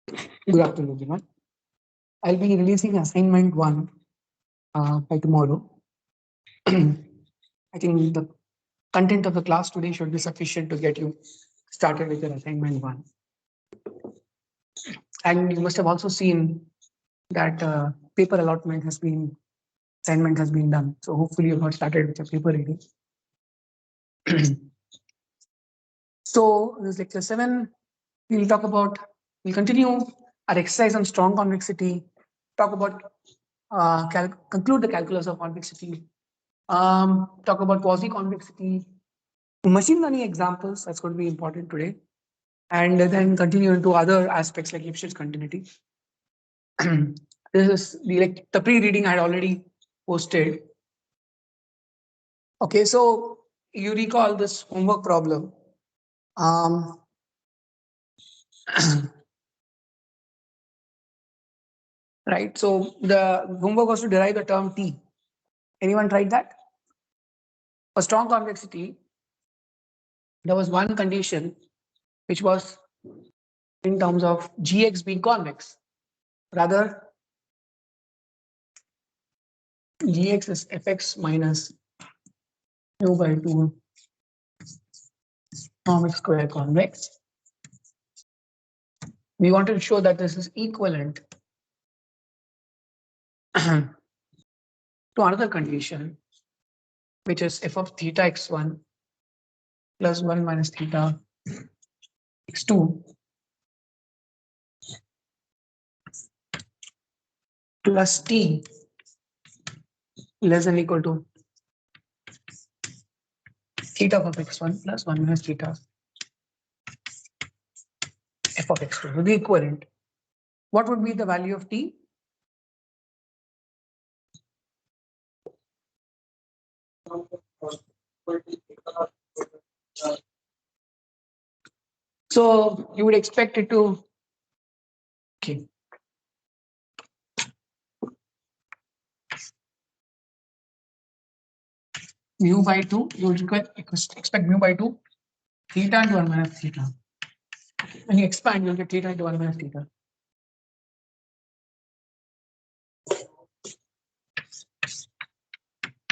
Good afternoon, everyone. I'll be releasing assignment one by tomorrow. I think the content of the class today should be sufficient to get you started with your assignment one. And you must have also seen that paper allotment has been, assignment has been done. So hopefully you got started with your paper reading. So this is lecture 7. We'll continue our exercise on strong convexity, talk about, conclude the calculus of convexity, talk about quasi convexity, machine learning examples. That's going to be important today, and then continue into other aspects like Lipschitz continuity. This is the pre-reading I had already posted. Okay, so you recall this homework problem. Right. So the homework was to derive the term T. Anyone tried that? For strong convexity, there was one condition which was in terms of Gx being convex. Rather, Gx is fx minus mu by 2 norm square convex. We wanted to show that this is equivalent to another condition, which is f of theta x1 plus 1 minus theta x2 plus t less than or equal to theta of x1 plus 1 minus theta f of x2 will be equivalent. What would be the value of t? So you would expect it to, okay. Mu by 2, you would expect mu by 2, theta into 1 minus theta. When you expand, you'll get theta into 1 minus theta.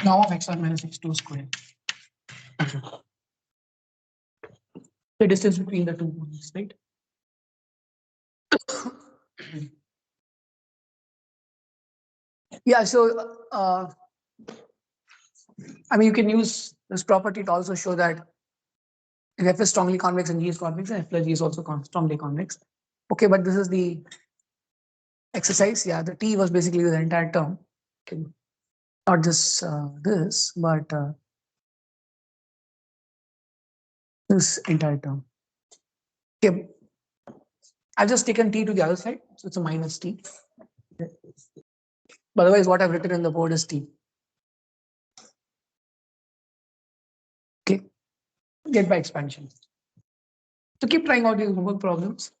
Now of x1 minus x2 square. The distance between the two points, right? Yeah, so I mean, you can use this property to also show that if F is strongly convex and G is convex, and F plus G is also strongly convex. Okay, but this is the exercise. Yeah, the T was basically the entire term. Okay. Not just this, but this entire term. Okay. I've just taken T to the other side, so it's a minus T. Okay. But otherwise, what I've written in the board is T. Okay. Get by expansion. So keep trying out these homework problems.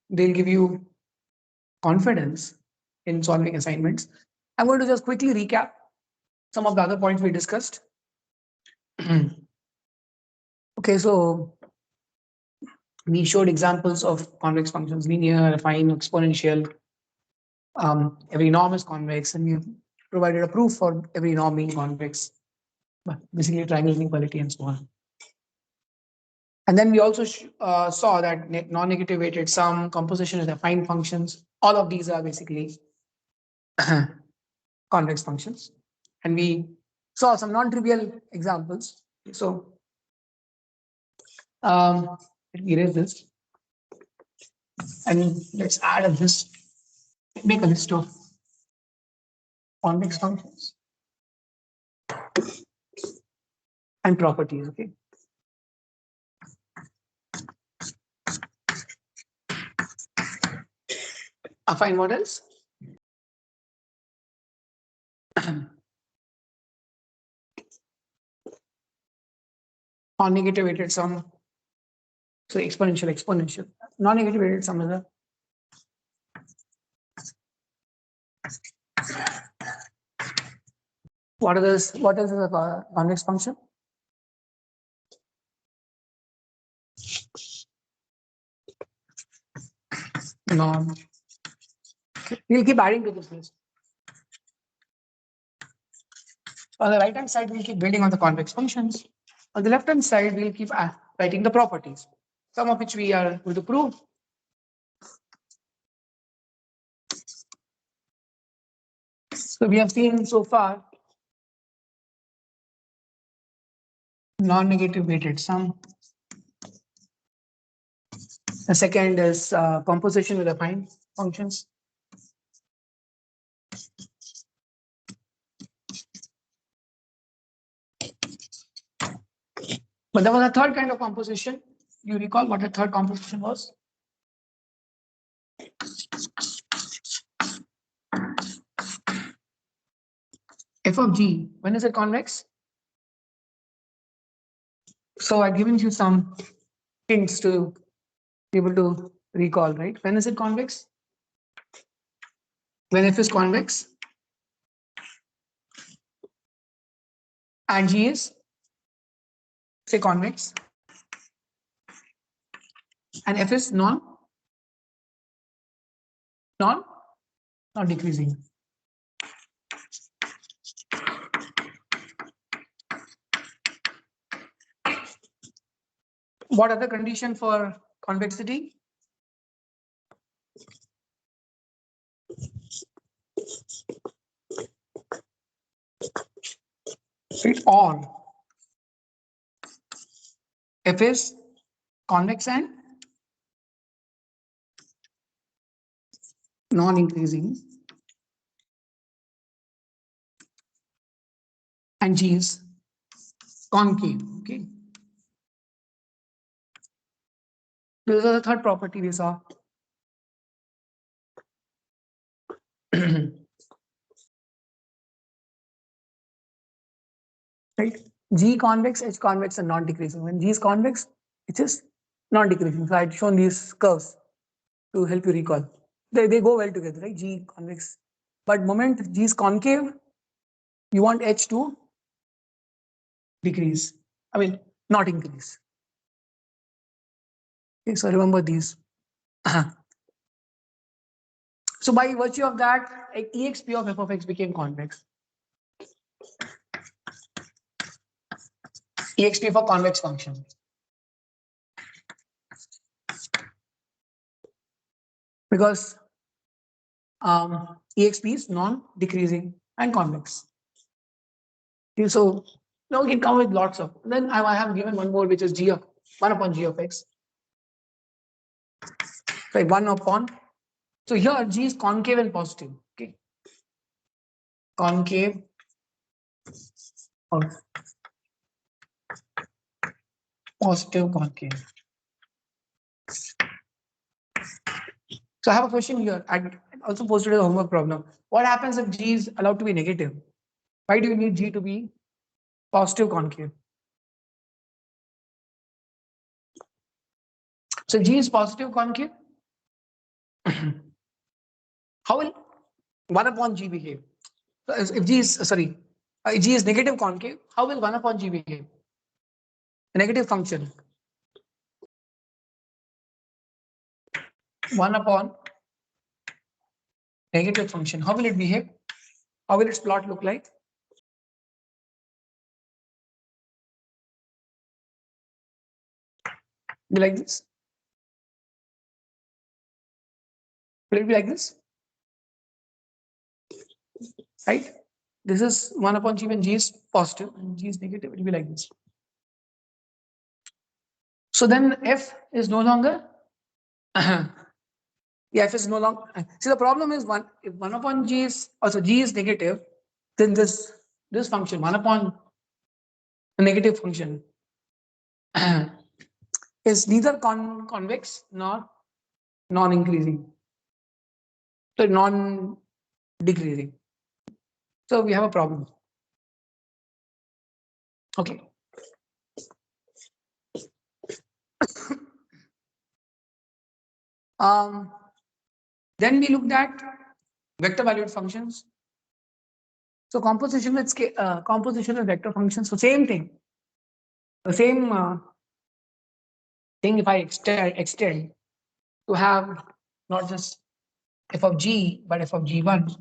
They'll give you confidence in solving assignments. I'm going to just quickly recap some of the other points we discussed. Okay, so we showed examples of convex functions, linear, affine, exponential. Every norm is convex, and we provided a proof for every norm being convex, but basically triangle inequality and so on. And then we also saw that non-negative weighted sum, composition of affine functions, all of these are basically convex functions. And we saw some non-trivial examples. So let me erase this. And let's add a list, make a list of convex functions and properties. Okay. Affine models. Non-negative weighted sum. So exponential. Non-negative weighted sum is a what is a convex function? non. We'll keep adding to this list. On the right hand side, we'll keep building on the convex functions. On the left hand side, we'll keep writing the properties, some of which we are going to prove. So we have seen so far non-negative weighted sum. The second is composition with affine functions. But there was a third kind of composition. You recall what the third composition was? F of g, when is it convex? So I've given you some hints to be able to recall, right? When is it convex? When f is convex and g is, say, convex, and f is not decreasing. What are the condition for convexity? Right, or f is convex and non-increasing, and g is concave. Okay, this is the third property we saw. Right, g convex, h convex, and non-decreasing. When g is convex, it is non-decreasing. So I'd shown these curves to help you recall. They go well together, right? G convex, but moment g is concave, you want h to decrease. I mean, not increase. Okay, so remember these. So by virtue of that, exp of f of x became convex. Exp for convex function. Because exp is non-decreasing and convex. Okay, so now we can come with lots of. Then I have given one more, which is g of 1 upon g of x. Right, 1 upon. So here g is concave and positive. Okay, concave or positive concave. So I have a question here. I also posted a homework problem. What happens if g is allowed to be negative? Why do you need g to be positive concave? So g is positive concave. How will 1 upon g behave? So if g is g is negative concave, how will 1 upon g behave? A negative function. 1 upon negative function. How will it behave? How will its plot look like? Be like this? Will it be like this? Right? This is 1 upon g when g is positive and g is negative. It will be like this. So then f is no longer. Yeah, f is no longer. See, the problem is if 1 upon g is also g is negative, then this function 1 upon a negative function is neither convex nor non-increasing. So non-decreasing. So we have a problem. Okay. Then we looked at vector valued functions. So composition with vector functions. So same thing. The same thing if I extend to have not just f of g, but f of g1, f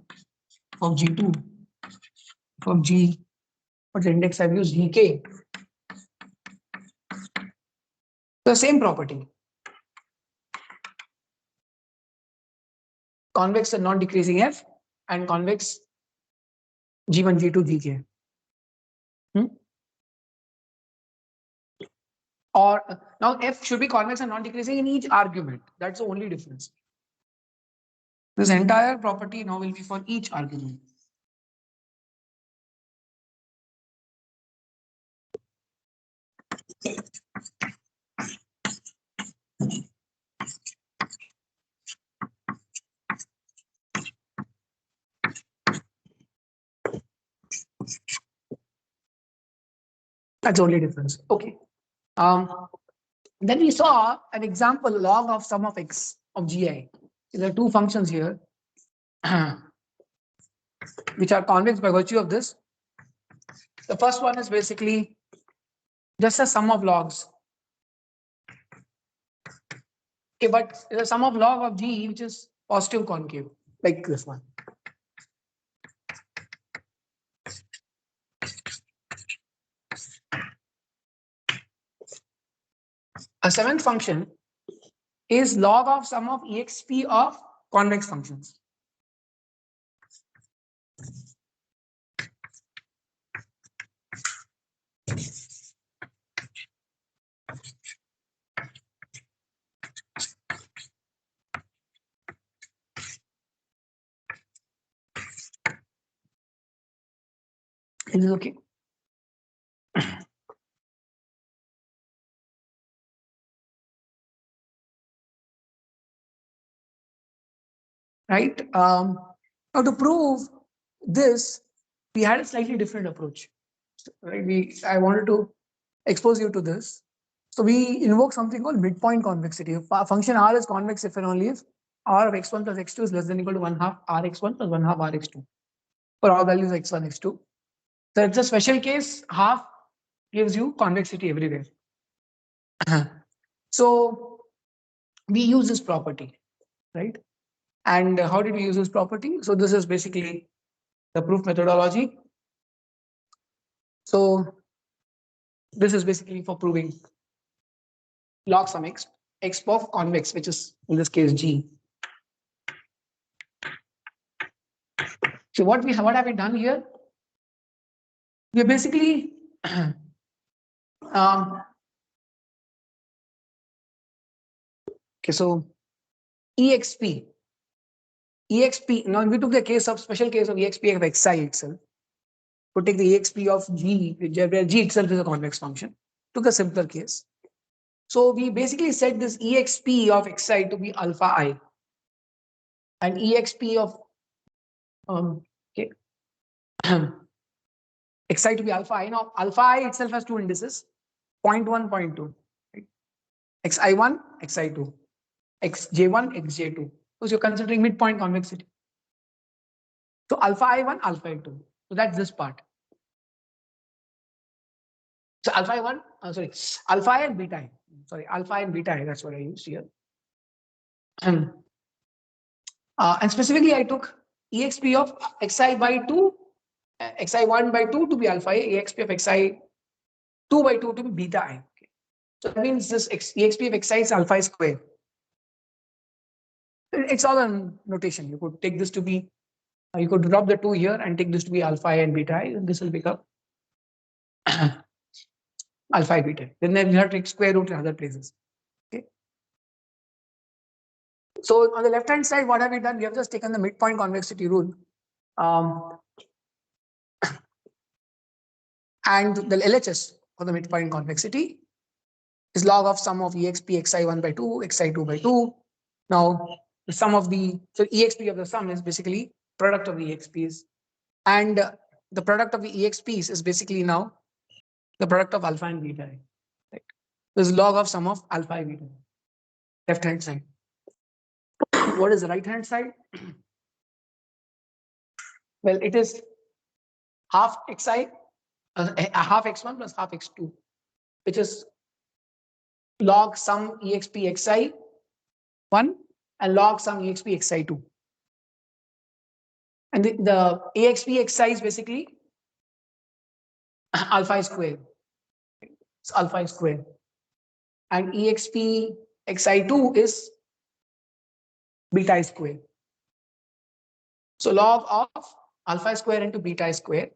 of g2, f of g, what's the index I've used, gk. The same property. Convex and non-decreasing f and convex g1, g2, gk. Or now f should be convex and non-decreasing in each argument. That's the only difference. This entire property now will be for each argument. That's the only difference. Okay. Then we saw an example log of sum of x of gi. There are two functions here which are convex by virtue of this. The first one is basically just a sum of logs. Okay, but the sum of log of g which is positive concave, like this one. A seventh function is log of sum of exp of convex functions. Is it okay? Right? Now to prove this, we had a slightly different approach. Right? I wanted to expose you to this. So we invoke something called midpoint convexity. If function R is convex if and only if R of x1 plus x2 is less than or equal to 1/2 Rx1 plus 1/2 Rx2 for all values x1, x2. So it's a special case, half gives you convexity everywhere. So we use this property, right? And how did we use this property? So this is basically the proof methodology. So this is basically for proving log sum x of convex, which is in this case g. So what have we done here? We basically okay, so exp. Now we took the case of special case of exp of xi itself. To take the exp of g, where g itself is a convex function. Took a simpler case. So we basically set this exp of xi to be alpha I, and exp of okay, xi to be alpha I. Now alpha I itself has two indices, 0.1, 0.2. Right? xi1, xi2, xj1, xj2. Because you're considering midpoint convexity. So alpha I1, alpha I2. So that's this part. So alpha I1, alpha I and beta I. Sorry, alpha I and beta I, that's what I used here. And specifically I took exp of xi by 2, xi1 by 2 to be alpha I, exp of xi2 by 2 to be beta I. Okay. So that means this exp of xi is alpha I square. It's all a notation. You could take this to be, you could drop the 2 here and take this to be alpha I and beta I, and this will become alpha I beta. Then you have to take square root in other places. Okay. So on the left hand side, what have we done? We have just taken the midpoint convexity rule. And the LHS for the midpoint convexity is log of sum of exp xi1 by 2, xi2 by 2. Now, the sum of so exp of the sum is basically product of the exps. And the product of the exps is basically now the product of alpha and beta. Right? This is log of sum of alpha and beta. Left hand side. What is the right hand side? Well, it is half xi, half x1 plus half x2, which is log sum exp xi 1 and log some exp xi2. And the exp xi is basically alpha square. It's alpha square. And exp xi2 is beta square. So log of alpha square into beta square.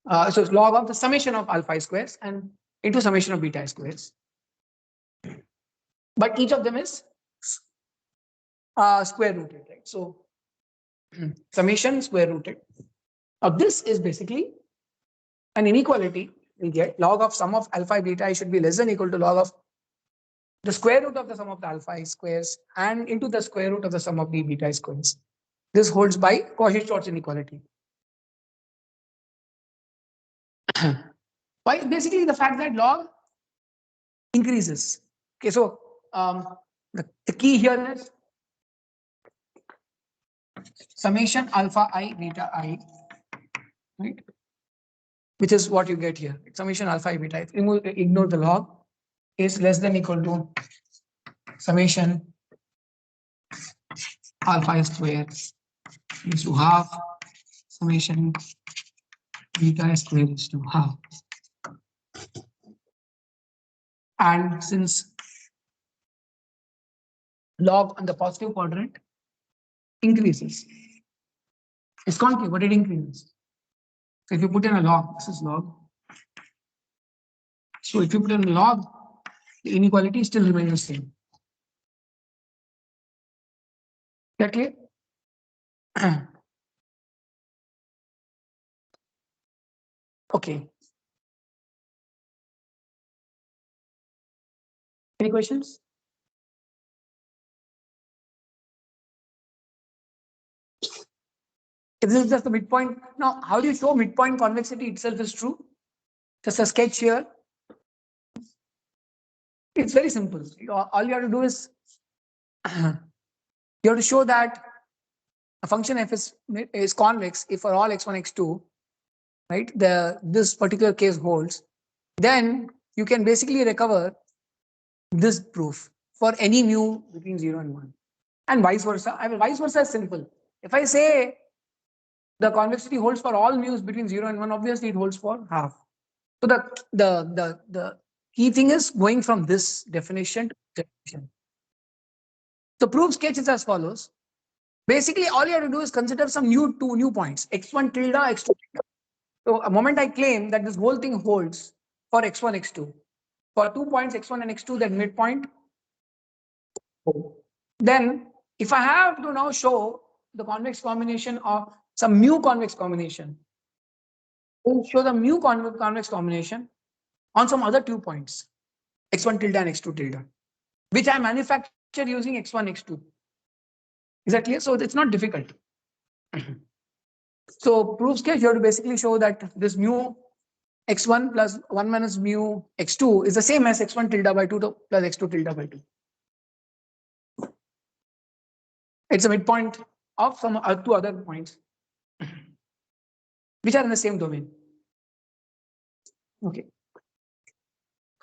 So it's log of the summation of alpha squares and into summation of beta squares. But each of them is square rooted, right? So summation square rooted. Now this is basically an inequality we get. Log of sum of alpha beta I should be less than equal to log of the square root of the sum of the alpha squares and into the square root of the sum of the beta squares. This holds by Cauchy-Schwarz inequality. Why? Basically the fact that log increases. Okay, so the key here is summation alpha I beta I, right? Which is what you get here. Summation alpha I beta I. Ignore the log is less than equal to summation alpha square is to half summation beta square is to half. And since log on the positive quadrant increases, it's concave, but it increases. So if you put in a log, this is log. So if you put in a log, the inequality still remains the same. That clear? Okay. Any questions? If this is just the midpoint, now how do you show midpoint convexity itself is true? Just a sketch here. It's very simple. All you have to do is you have to show that a function f is convex if for all x1, x2, right? This particular case holds. Then you can basically recover this proof for any mu between 0 and 1. And vice versa. I mean, vice versa is simple. If I say the convexity holds for all mu's between 0 and 1, obviously it holds for half. So the key thing is going from this definition to this definition. The proof sketch is as follows. Basically, all you have to do is consider some two new points, x1 tilde, x2 tilde. So a moment I claim that this whole thing holds for x1, x2. For 2 points, x1 and x2, that midpoint. Then if I have to now show the convex combination of some mu convex combination, we'll show the mu convex combination on some other 2 points, x1 tilde and x2 tilde, which I manufacture using x1, x2. Is that clear? So it's not difficult. So proof sketch, you have to basically show that this mu x1 plus 1 minus mu x2 is the same as x1 tilde by 2 plus x2 tilde by 2. It's a midpoint of some 2 other points which are in the same domain. Okay.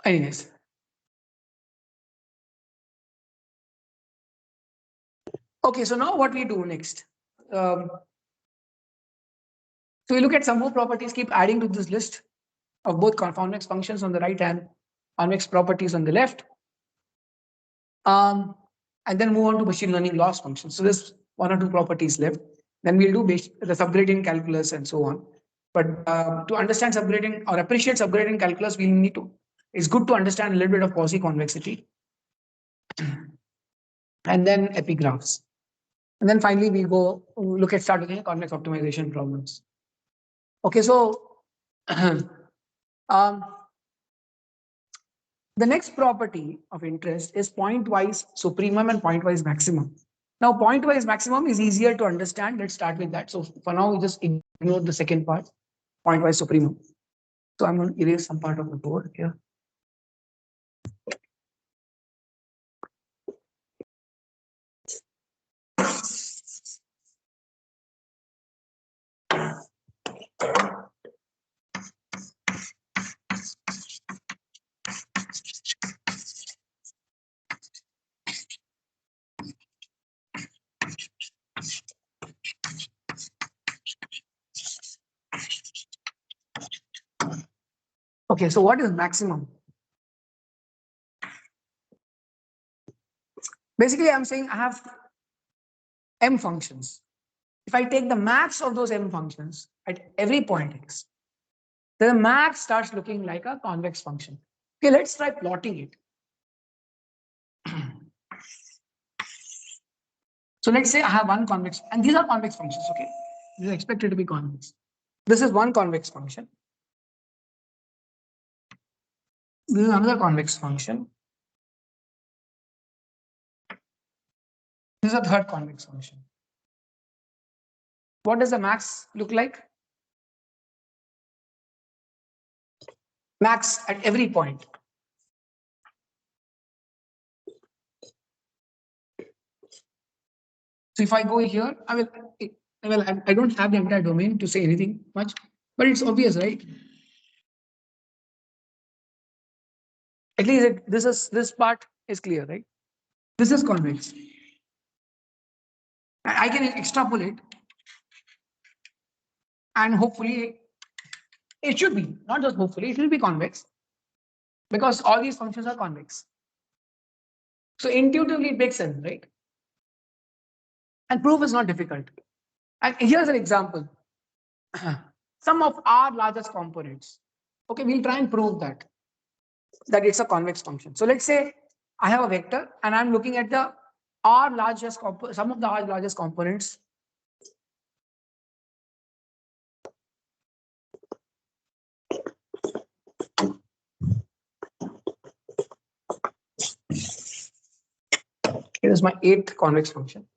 Anyways. Okay, so now what we do next? So we look at some more properties, keep adding to this list of both convex functions on the right and convex properties on the left. And then move on to machine learning loss functions. So there's 1 or 2 properties left. Then we'll do the subgradient calculus and so on. But to understand subgradient or appreciate subgradient calculus, we need to, it's good to understand a little bit of quasi-convexity. And then epigraphs. And then finally, we go start looking at convex optimization problems. Okay, so the next property of interest is pointwise supremum and pointwise maximum. Now, pointwise maximum is easier to understand. Let's start with that. So for now, we just ignore the second part, pointwise supremum. So I'm going to erase some part of the board here. Okay, so what is maximum? Basically, I'm saying I have m functions. If I take the max of those m functions at every point x, then the max starts looking like a convex function. Okay, let's try plotting it. So let's say I have one convex, and these are convex functions, okay? These are expected to be convex. This is one convex function. This is another convex function. This is a third convex function. What does the max look like? Max at every point. So if I go here, I don't have the entire domain to say anything much, but it's obvious, right? At least this part is clear, right? This is convex. I can extrapolate, and hopefully it should be, not just hopefully, it will be convex because all these functions are convex. So intuitively it makes sense, right? And proof is not difficult. And here's an example. Some of our largest components. Okay, we'll try and prove that it's a convex function. So let's say I have a vector and I'm looking at the some of the R largest components. Here is my 8th convex function.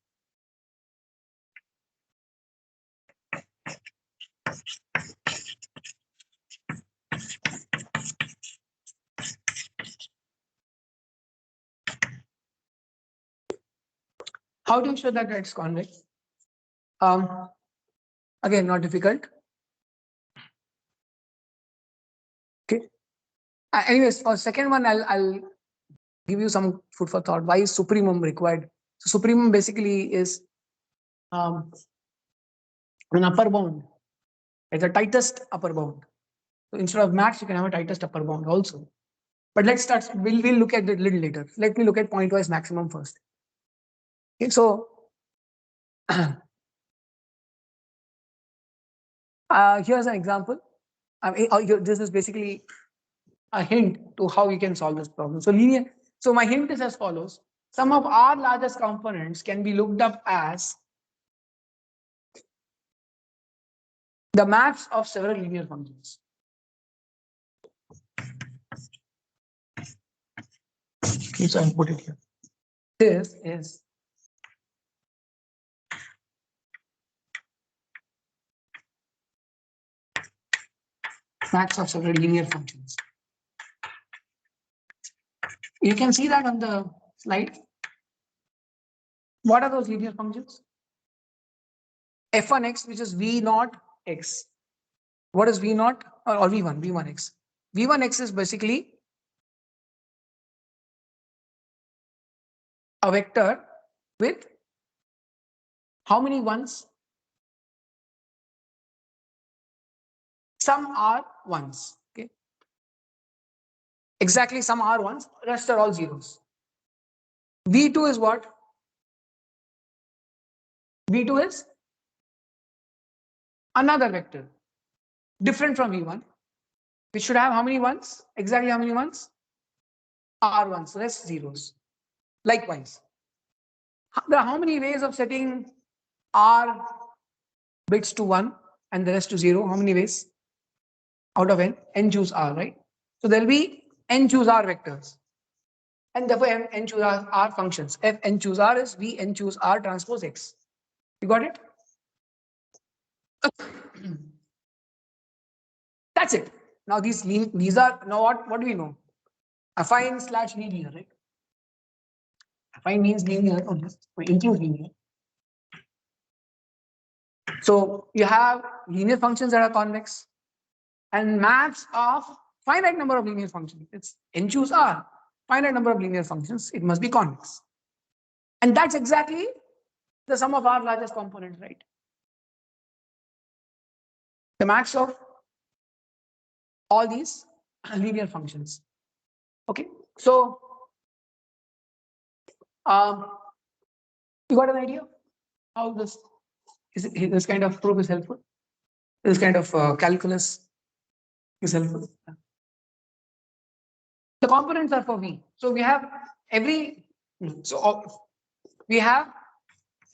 How do you show that it's convex? Again, not difficult. Okay. Anyways, for second one, I'll give you some food for thought. Why is supremum required? So supremum basically is an upper bound. It's the tightest upper bound. So instead of max, you can have a tightest upper bound also. But let's start. We'll look at it a little later. Let me look at pointwise maximum first. Okay, so here's an example. This is basically a hint to how you can solve this problem. So linear. So my hint is as follows. Some of our largest components can be looked up as the maps of several linear functions. Okay, so I'll put it here. This is maps of several linear functions. You can see that on the slide. What are those linear functions? F1x, which is V naught x. What is V naught or V1? V1x. V1x is basically a vector with how many ones? Some are ones. Okay. Exactly, some are ones, rest are all zeros. V2 is what? V2 is another vector, different from V1, which should have how many ones? Exactly how many ones? R1, so that's zeros. Likewise, there are how many ways of setting R bits to 1 and the rest to 0? How many ways? Out of n, n choose R, right? So there'll be n choose R vectors. And therefore n choose R functions. F n choose R is V n choose R transpose X. You got it? That's it. Now these are now what do we know? Affine / linear, right? Affine means linear, or just include linear. So you have linear functions that are convex and maps of finite number of linear functions. It's n choose R. Finite number of linear functions, it must be convex. And that's exactly the sum of our largest components, right? The max of all these linear functions. Okay, so you got an idea how this kind of proof is helpful? This kind of calculus is helpful. The components are for V. So we have we have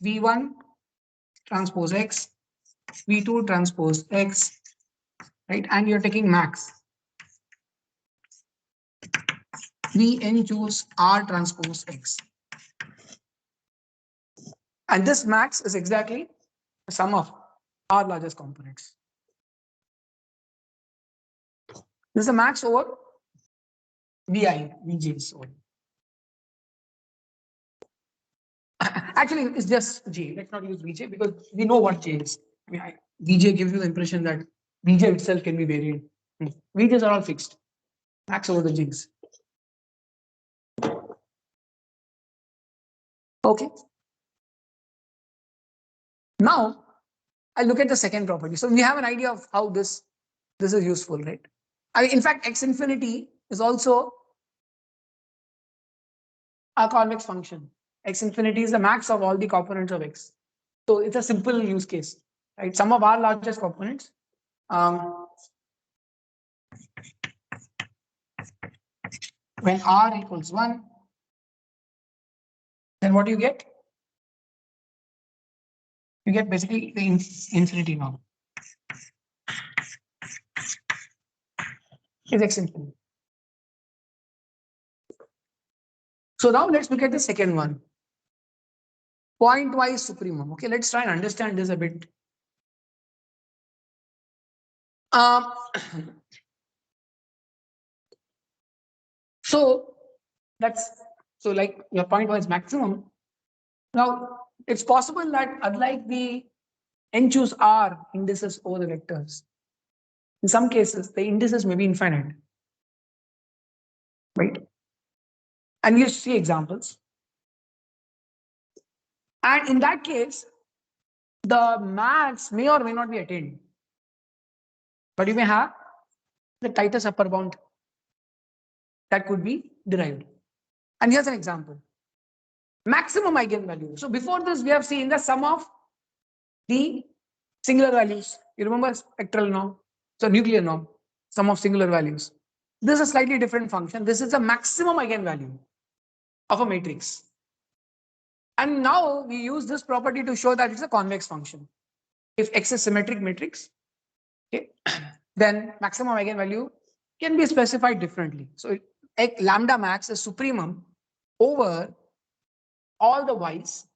V1 transpose X, V2 transpose X, right? And you're taking max. Vn choose R transpose X. And this max is exactly the sum of R largest components. This is a max over Vi, Vj's over. Actually, it's just J. Let's not use Vj because we know what J is. I mean, Vj gives you the impression that Vj itself can be varied. Vj's are all fixed. Max over the J's. Okay. Now, I look at the second property. So we have an idea of how this is useful, right? In fact, x infinity is also a convex function. X infinity is the max of all the components of x. So it's a simple use case, right? Some of our largest components. When r equals 1, then what do you get? You get basically the infinity norm. Is x infinity. So now let's look at the second one. Pointwise supremum. Okay, let's try and understand this a bit. So like your pointwise maximum. Now it's possible that unlike the n choose r indices over the vectors, in some cases the indices may be infinite, right? And we'll see examples. And in that case, the max may or may not be attained, but you may have the tightest upper bound that could be derived. And here's an example. Maximum eigenvalue. So before this, we have seen the sum of the singular values. You remember spectral norm? So nuclear norm, sum of singular values. This is a slightly different function. This is the maximum eigenvalue of a matrix. And now we use this property to show that it's a convex function. If X is symmetric matrix, okay, then maximum eigenvalue can be specified differently. So lambda max is supremum over all the y's,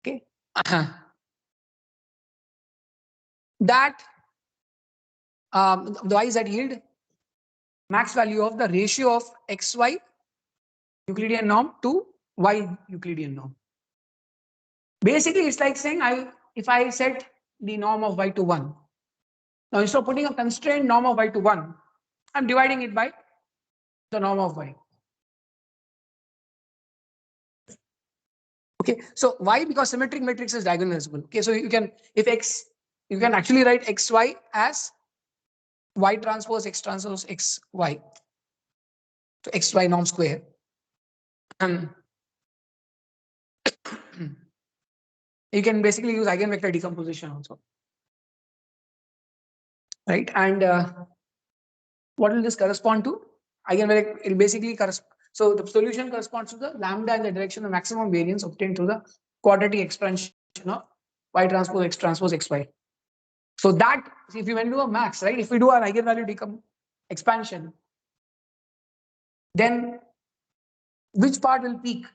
okay, that the y's that yield max value of the ratio of xy Euclidean norm to y Euclidean norm. Basically, it's like saying if I set the norm of y to 1. Now, instead of putting a constrained norm of y to 1, I'm dividing it by the norm of y. Okay, so why? Because symmetric matrix is diagonalizable. Okay, so you can, you can actually write xy as y transpose x transpose xy. So xy norm square. You can basically use eigenvector decomposition also, right? And what will this correspond to? Eigenvector, it basically corresponds. So the solution corresponds to the lambda in the direction of maximum variance obtained through the quadratic expansion of y transpose xy. So that, if you when do a max, right? If we do an eigenvalue expansion, then which part will peak?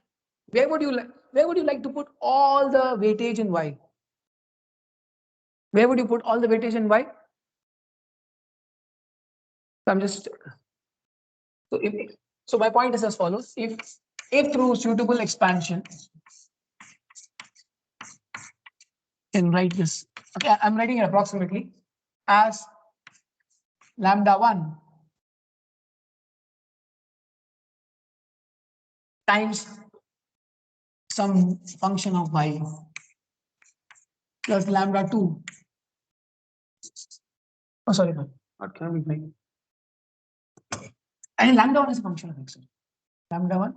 Where would you like to put all the weightage in y? Where would you put all the weightage in y? So I'm just so my point is as follows: if through suitable expansion, can write this. Okay, I'm writing it approximately as lambda 1 times some function of y plus lambda 2. Oh, sorry, not can be And lambda 1 is a function of x. Lambda 1.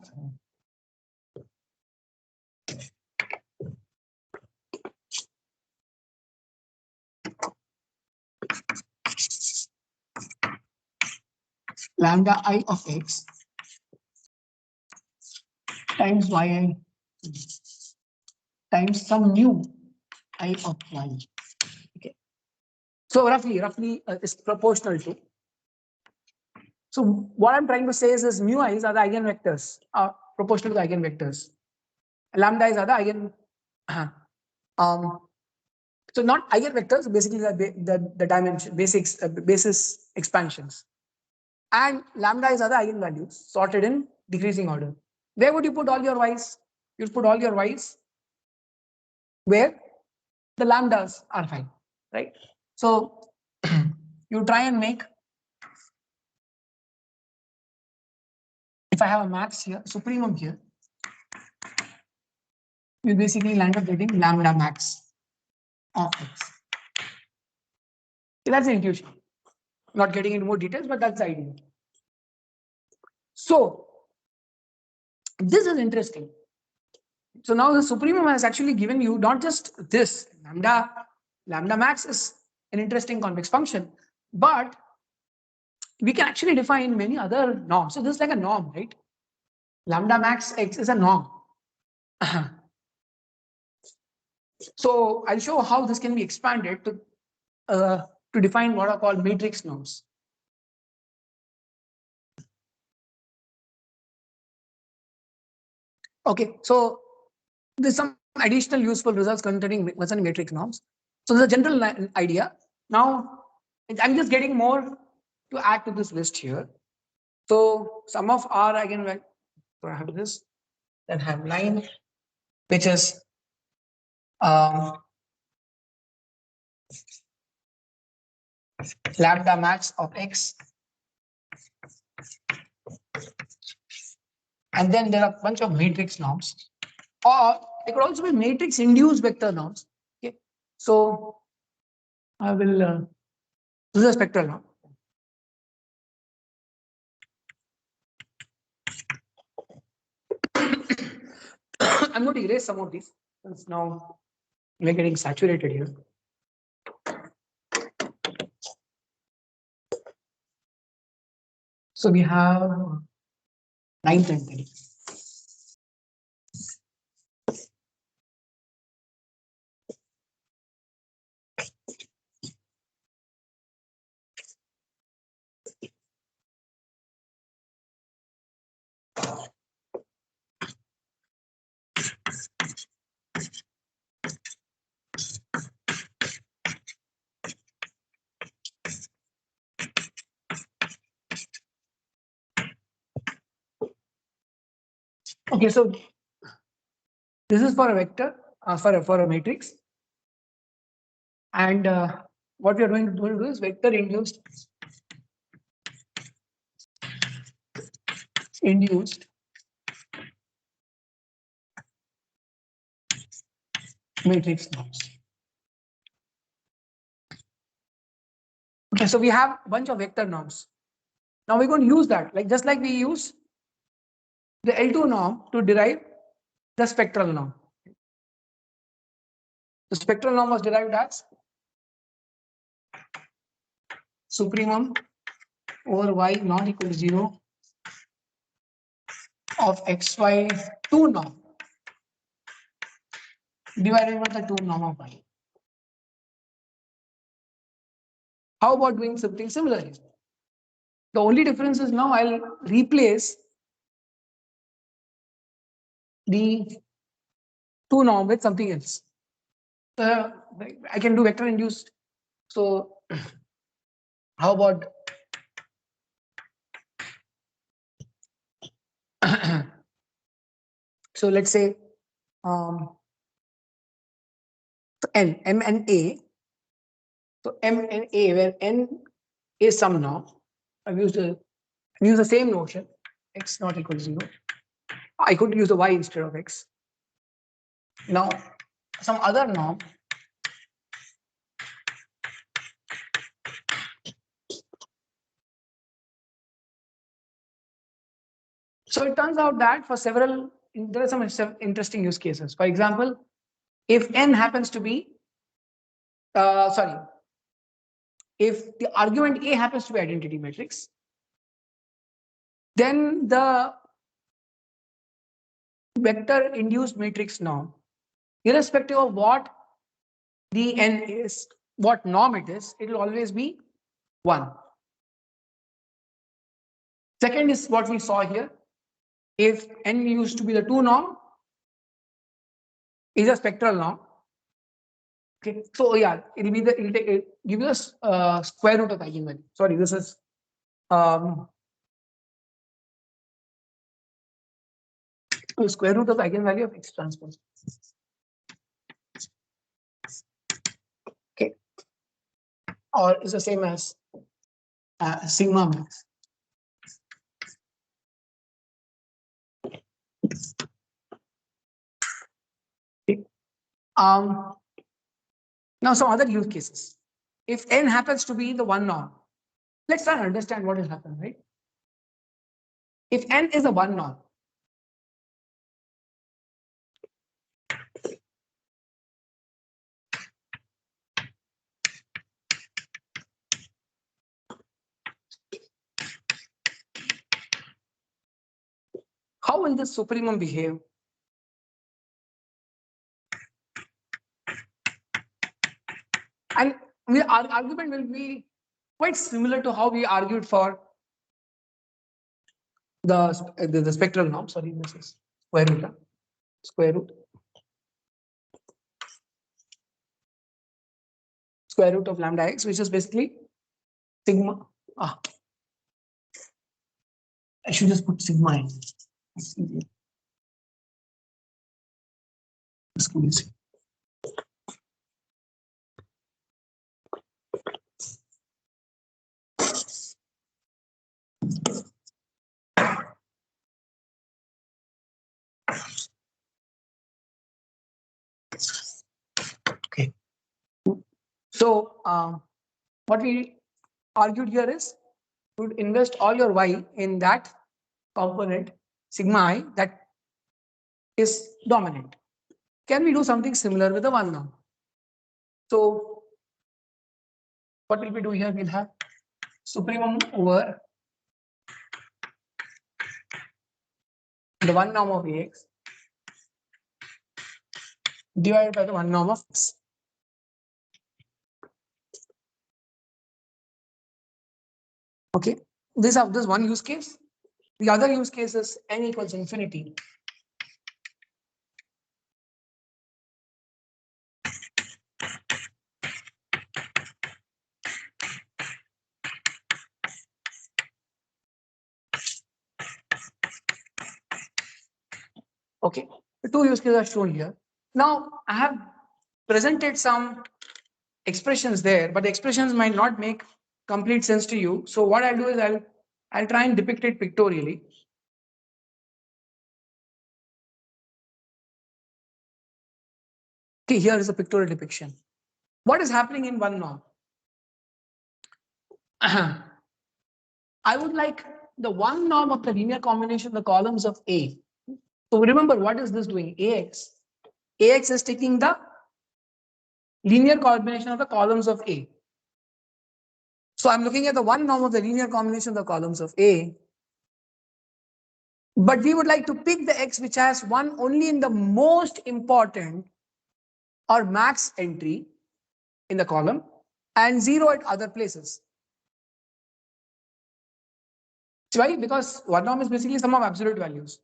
Lambda I of x times yi times some new I of y. Okay. So roughly is proportional to. So what I'm trying to say is mu i's are the eigenvectors, proportional to the eigenvectors. Lambda is are the eigen. um, so not eigenvectors, basically the dimension, basics, basis expansions. And lambda is other eigenvalues sorted in decreasing order. Where would you put all your y's? You put all your y's where the lambdas are high, right? So you try and make, if I have a max here, supremum here, you basically land up getting lambda max of x. So that's the intuition. Not getting into more details, but that's the idea. So this is interesting. So now the supremum has actually given you not just this lambda max is an interesting convex function, but we can actually define many other norms. So this is like a norm, right? Lambda max x is a norm. So I'll show how this can be expanded to define what are called matrix norms. Okay, so there's some additional useful results concerning matrix norms. So there's a general idea. Now I'm just getting more to add to this list here. So some of our eigenvalues, so I have this, then have line, which is lambda max of x, and then there are a bunch of matrix norms, or it could also be matrix induced vector norms. Okay, so I will this is a spectral norm. I'm going to erase some of these since now we're getting saturated here. So we have 9th and 10th. Okay, so this is for a vector, for a matrix, and what we are going to do is vector induced matrix norms. Okay, so we have a bunch of vector norms. Now we're going to use that, like just like we use the L2 norm to derive the spectral norm. The spectral norm was derived as supremum over y not equal to 0 of xy2 norm divided by the 2 norm of y. How about doing something similar here? The only difference is now I'll replace the 2 norm with something else. I can do vector induced. So how about so let's say n, m and a. So m and a, where n is some norm. I've used the same notion, x not equal to 0. I could use the y instead of x. Now some other norm So it turns out that for several, there are some interesting use cases. For example, if n happens to be, sorry, if the argument A happens to be identity matrix, then the vector induced matrix norm, irrespective of what the n is, what norm it is, it will always be 1. Second is what we saw here. If n used to be the 2 norm, is a spectral norm. Okay, so yeah, it'll give you a square root of eigenvalue. Sorry, this is square root of eigenvalue of X transpose. Okay, or is the same as sigma max. Okay. Now some other use cases. If n happens to be the 1 norm, let's try and understand what has happened, right? If n is a 1 norm, how will this supremum behave? And our argument will be quite similar to how we argued for the spectral norm. Sorry, this is square root square root of lambda x, which is basically sigma. I should just put sigma in. It's easier. Okay. So what we argued here is you would invest all your y in that component sigma I that is dominant. Can we do something similar with the 1 now? So what will we do here? We'll have supremum over the 1 norm of Ax divided by the 1 norm of x. Okay, this one use case. The other use case is n equals infinity. Okay, the two use cases are shown here. Now I have presented some expressions there, but the expressions might not make complete sense to you. So what I'll do is I'll try and depict it pictorially. Okay, here is a pictorial depiction. What is happening in 1 norm? I would like the 1 norm of the linear combination of the columns of A. So remember, what is this doing? Ax is taking the linear combination of the columns of A. So I'm looking at the 1 norm of the linear combination of the columns of A. But we would like to pick the x which has 1 only in the most important or max entry in the column and 0 at other places. Why? Because 1 norm is basically sum of absolute values.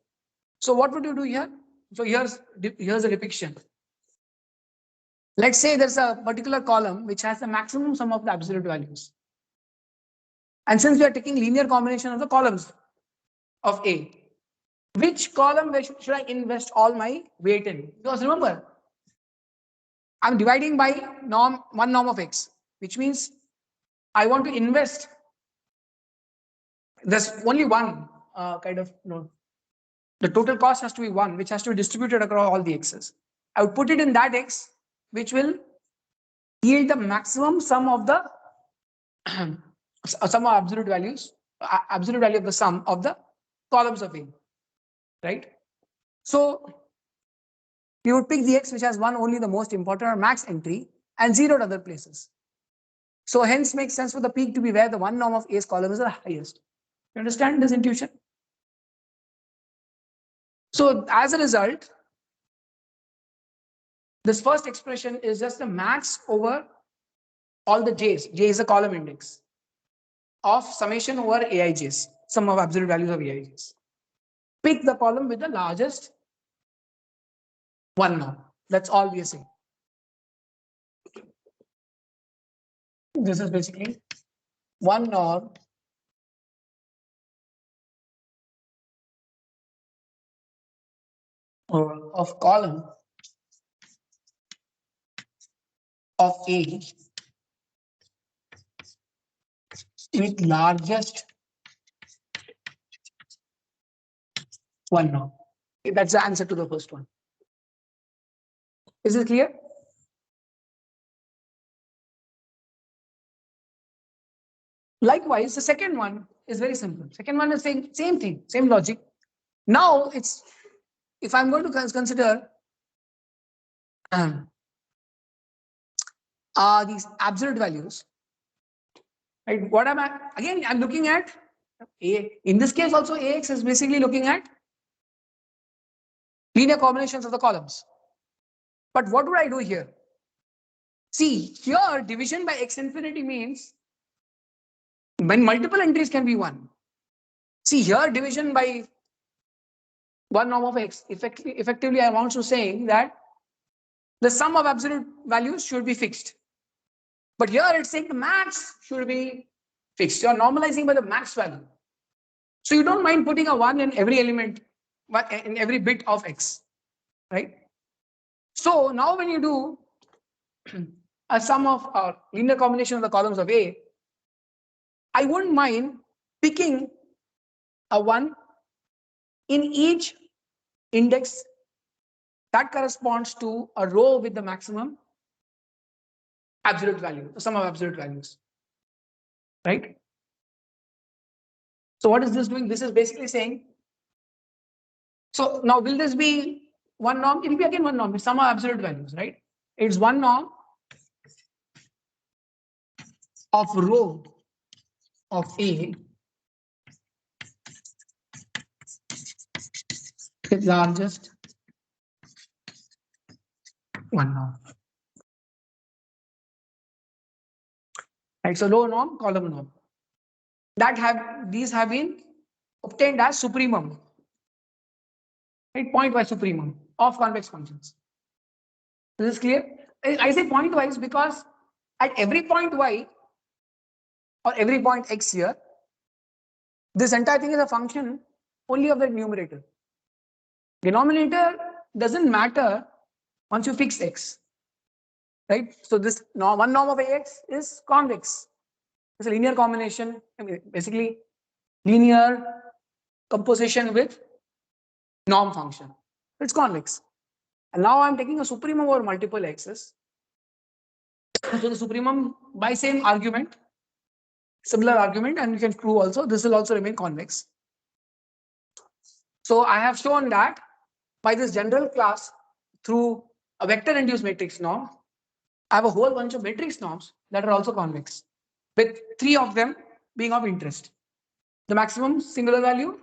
So what would you do here? So here's a depiction. Let's say there's a particular column which has the maximum sum of the absolute values. And since we are taking linear combination of the columns of A, which column should I invest all my weight in? Because remember, I'm dividing by 1 norm of x, which means I want to invest. There's only one the total cost has to be 1, which has to be distributed across all the x's. I would put it in that x, which will yield the maximum sum of the sum of absolute values, absolute value of the sum of the columns of A. right? So we would pick the X which has one only the most important or max entry and zeroed other places. So hence makes sense for the peak to be where the one norm of A's column is the highest. You understand this intuition? So as a result, this first expression is just the max over all the J's. J is a column index of summation over AIJs, sum of absolute values of AIJs. Pick the column with the largest one norm. That's all we are saying. This is basically one norm of column of A with largest one norm. That's the answer to the first one. Is it clear? Likewise, the second one is very simple. Second one is saying same thing, same logic. Now it's, if I'm going to consider these absolute values, right? What am I? Again, I'm looking at A. In this case, also AX is basically looking at linear combinations of the columns. But what would I do here? See, here division by x infinity means when multiple entries can be one. See, here division by one norm of x effectively amounts to saying that the sum of absolute values should be fixed. But here it's saying the max should be fixed. You are normalizing by the max value. So you don't mind putting a 1 in every element, in every bit of x, right? So now when you do a sum of linear combination of the columns of A, I wouldn't mind picking a 1 in each index that corresponds to a row with the maximum absolute value, the sum of absolute values, right? So what is this doing? This is basically saying, so now will this be one norm? It will be again one norm, sum of absolute values, right? It's one norm of row of A with largest one norm. Right, so row norm, column norm. These have been obtained as supremum, right? Point-wise supremum of convex functions. Is this clear? I say point-wise because at every point y or every point x here, this entire thing is a function only of the numerator. Denominator doesn't matter once you fix x, right? So this norm, one norm of ax is convex. It's a linear combination, I mean, basically linear composition with norm function. It's convex. And now I'm taking a supremum over multiple x's. So the supremum by same argument, similar argument, and you can prove also this will also remain convex. So I have shown that by this general class through a vector induced matrix norm, I have a whole bunch of matrix norms that are also convex, with 3 of them being of interest. The maximum singular value,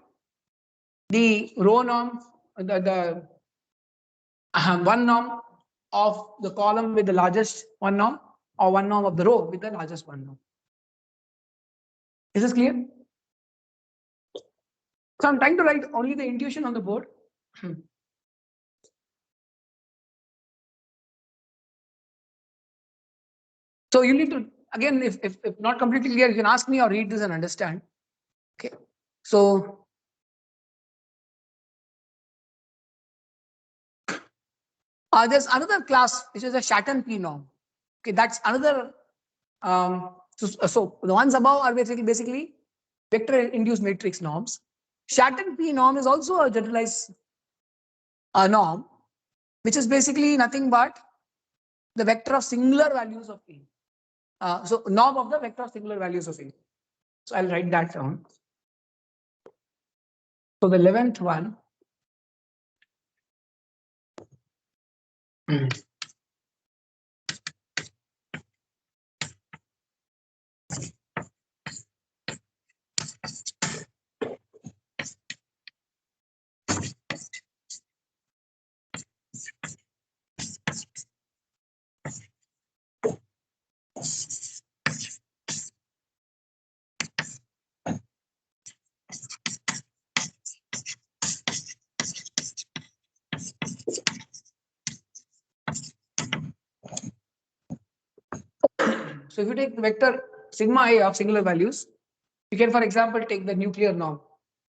the row norm, the one norm of the column with the largest one norm, or one norm of the row with the largest one norm. Is this clear? So I'm trying to write only the intuition on the board. So you need to, again, if not completely clear, you can ask me or read this and understand. Okay. So there's another class which is a Shatton P norm. Okay, that's another. So the ones above are basically vector induced matrix norms. Shatton P norm is also a generalized norm, which is basically nothing but the vector of singular values of A. So norm of the vector of singular values of A. So I'll write that down. So the 11th one So if you take the vector sigma I of singular values, you can, for example, take the nuclear norm,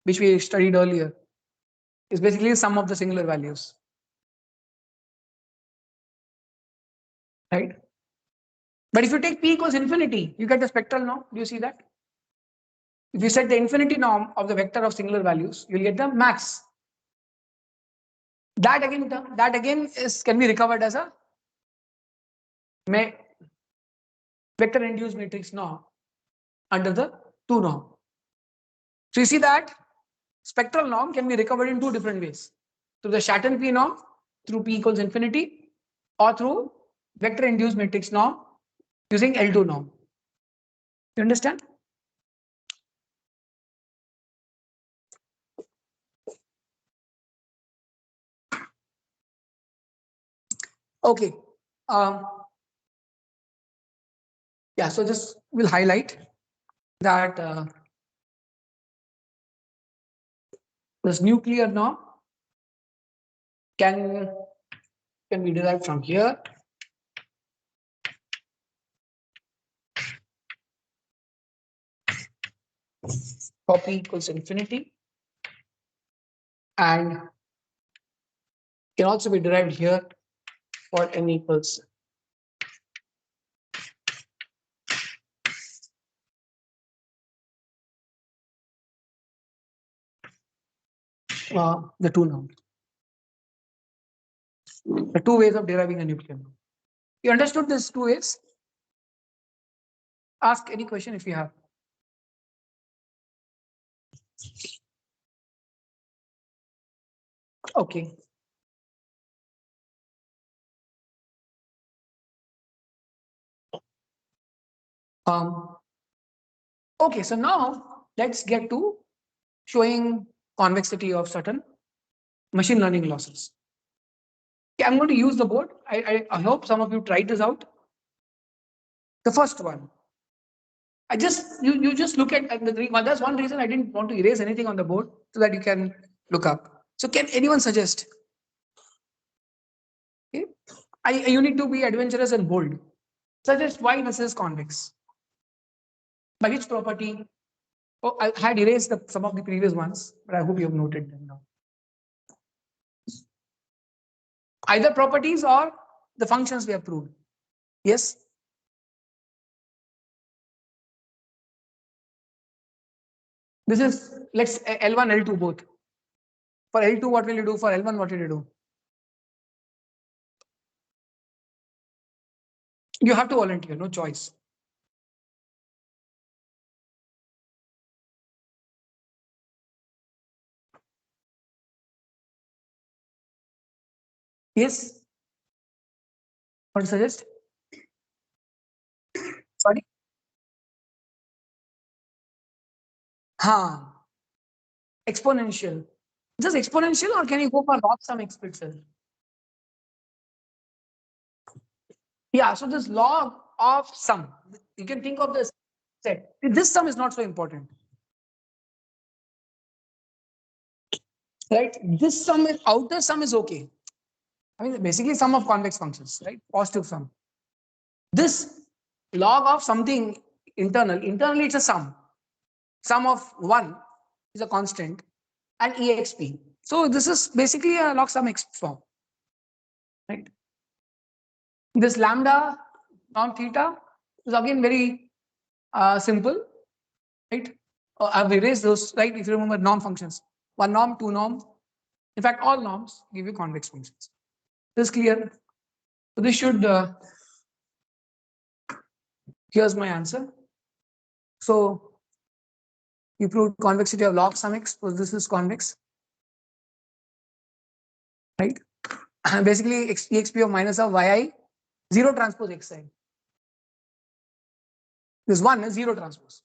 which we studied earlier. It's basically the sum of the singular values, right? But if you take p equals infinity, you get the spectral norm. Do you see that? If you set the infinity norm of the vector of singular values, you'll get the max. That again is can be recovered as a vector induced matrix norm under the 2 norm. So you see that spectral norm can be recovered in two different ways: through the Schatten P norm, through p equals infinity, or through vector induced matrix norm using L2 norm. You understand? Okay. Um, yeah, so just we'll highlight that this nuclear norm can be derived from here. For p equals infinity, and can also be derived here for n equals the 2 norm. The two ways of deriving a nuclear norm. You understood these two ways? Ask any question if you have. Okay. Um, okay, so now let's get to showing convexity of certain machine learning losses. Okay, I'm going to use the board. I hope some of you tried this out. The first one. You just look at the three. Well, that's one reason I didn't want to erase anything on the board so that you can look up. So can anyone suggest? Okay. You need to be adventurous and bold. Suggest why this is convex. By which property? Oh, I had erased some of the previous ones, but I hope you have noted them now. Either properties or the functions we have proved. Yes? This is, let's L1, L2 both. For L2, what will you do? For L1, what will you do? You have to volunteer, no choice. Yes? What to suggest? Sorry? Ha. Exponential. Just exponential, or can you go for log sum itself? Yeah, so this log of sum, you can think of this set. This sum is not so important. Right? This sum is outer sum is okay. I mean, basically sum of convex functions, right? Positive sum. This log of something internally it's a sum. Sum of 1 is a constant and exp. So this is basically a log sum x form, right? This lambda norm theta is again very simple, right? I've erased those, right? If you remember norm functions, one norm, two norm. In fact, all norms give you convex functions. This is clear. So this should, here's my answer. So you proved convexity of log sum x, so this is convex, right? basically exp of minus of yi 0 transpose xi. This one is 0 transpose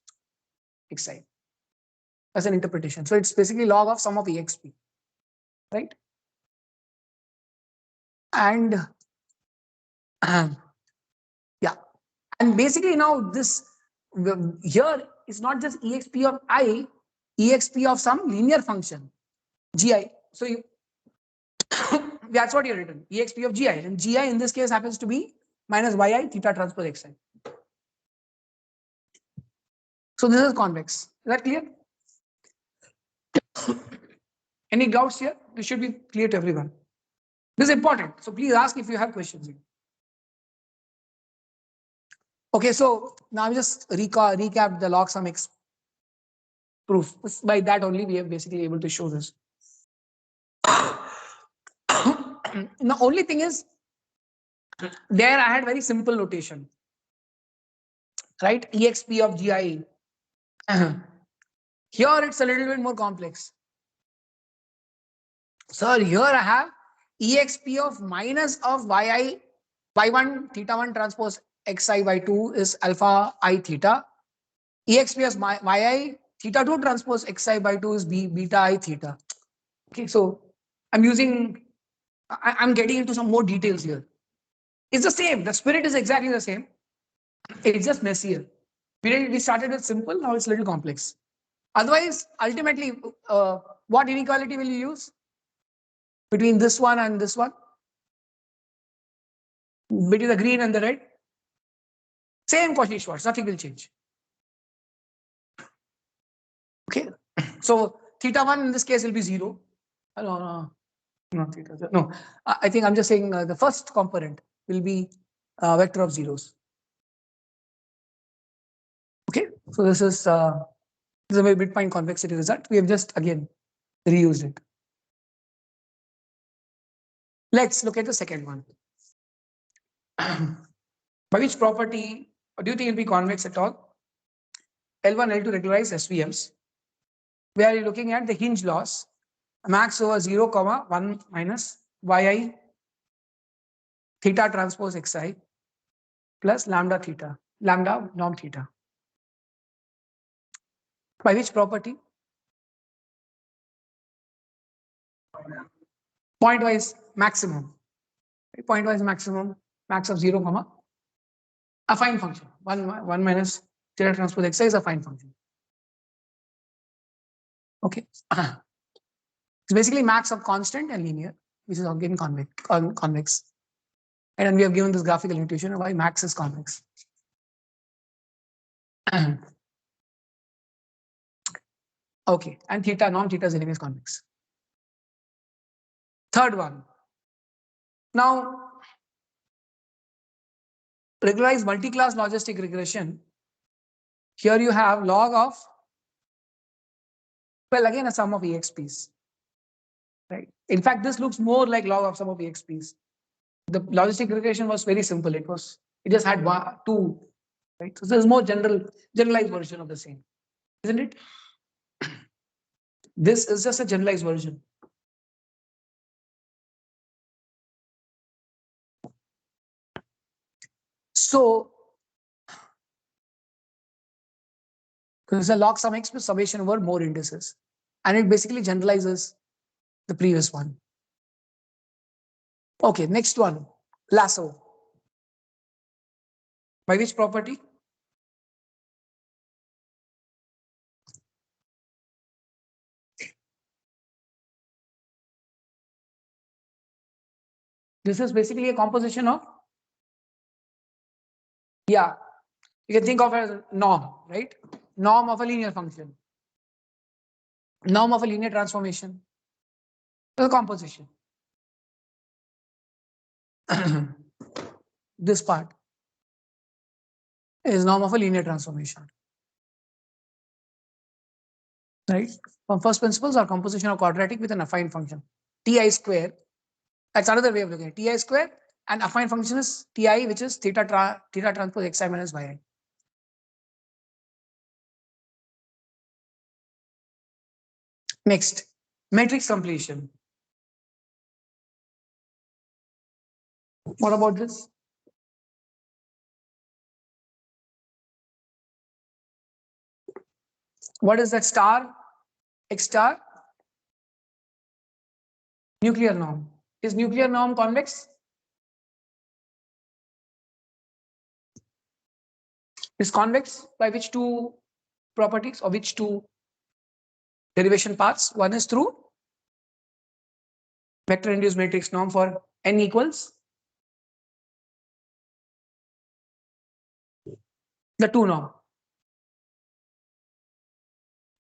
xi as an interpretation. So it's basically log of sum of exp, right? And yeah, and basically now this here is not just exp of I, exp of some linear function gi. So you, that's what you're written, exp of gi, and gi in this case happens to be minus yi theta transpose xi. So this is convex. Is that clear? Any doubts here? This should be clear to everyone. This is important. So please ask if you have questions here. Okay, so now just recap the log sum x proof. By that only we are basically able to show this. The only thing is, there I had very simple notation, right? Exp of gi. Here it's a little bit more complex. So here I have exp of minus of yi y1 theta 1 transpose xi by 2 is alpha I theta. Exp of yi theta 2 transpose xi by 2 is beta I theta. Okay, so I'm using, I'm getting into some more details here. It's the same. The spirit is exactly the same. It's just messier. We started with simple. Now it's a little complex. Otherwise, ultimately, what inequality will you use between this one and this one? Between the green and the red? Same Cauchy-Schwarz. Nothing will change. Okay. So theta 1 in this case will be 0. No, theta 0. No, I think I'm just saying the first component will be vector of zeros. Okay. So this is a midpoint convexity result. We have just again reused it. Let's look at the second one. By which property do you think it will be convex at all? L1, L2 regularized SVMs. Where are you looking at the hinge loss, max over 0, 1 minus yi theta transpose xi plus lambda theta, lambda norm theta. By which property? Pointwise maximum. Pointwise maximum, max of 0, affine function. 1 minus theta transpose xi is a affine function. Okay. It's basically max of constant and linear, which is again convex. And then we have given this graphical intuition of why max is convex. Okay, and theta, norm theta is anyways convex. Third one. Now, regularized multi-class logistic regression. Here you have log of, well, again a sum of exps. Right. In fact, this looks more like log of sum of exps. The logistic regression was very simple. It just had two. Right. So there's more generalized version of the same, isn't it? This is just a generalized version. So there's a log sum x plus summation over more indices, and it basically generalizes the previous one. Okay, next one, lasso. By which property? This is basically a composition of, yeah, you can think of as norm, right? Norm of a linear function, norm of a linear transformation. The composition. This part is norm of a linear transformation, right? From first principles or composition of quadratic with an affine function, ti square. That's another way of looking at it. Ti square, and affine function is ti, which is theta transpose xi minus yi. Next, matrix completion. What about this? What is that star? X star? Nuclear norm. Is nuclear norm convex? Is convex by which two properties or which two derivation paths? One is through vector induced matrix norm for n equals the 2 norm,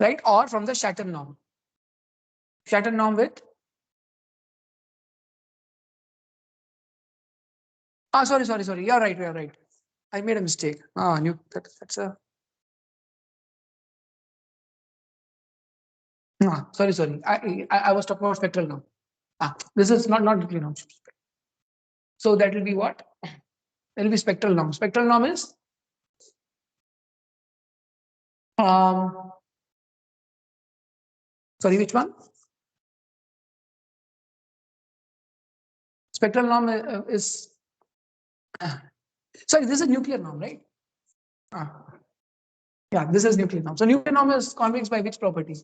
right? Or from the shatter norm. Shatter norm with sorry. You're right. I made a mistake. That's a sorry. I was talking about spectral norm. This is not nuclear norm. So that will be what? It will be spectral norm. Spectral norm is sorry, which one? Spectral norm is sorry, this is nuclear norm, right? Yeah, this is nuclear norm. So nuclear norm is convex by which property?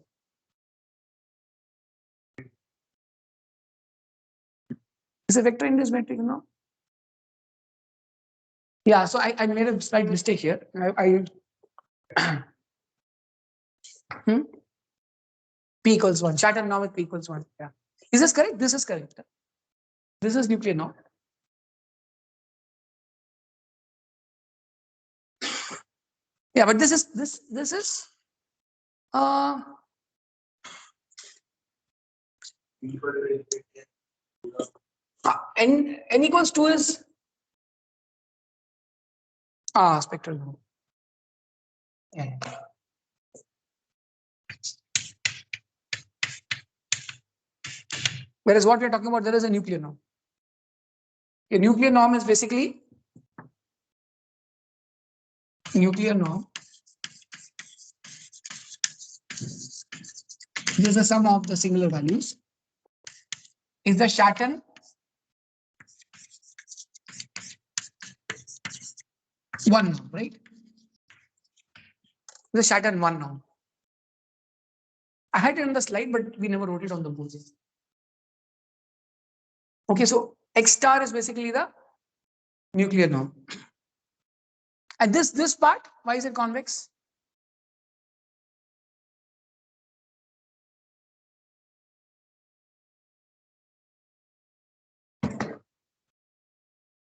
Is a vector induced matrix norm? Yeah, so I made a slight mistake here. P equals 1. Shatter norm with P equals 1. Yeah. Is this correct? This is correct. This is nuclear norm. Yeah, but this is n equals 2 is spectral norm. Yeah. Whereas what we're talking about, there is a nuclear norm. A nuclear norm is basically nuclear norm. This is the sum of the singular values. Is the Shatton one norm, right? The Shatton one norm. I had it on the slide, but we never wrote it on the board. Okay, so X star is basically the nuclear norm. And this part, why is it convex?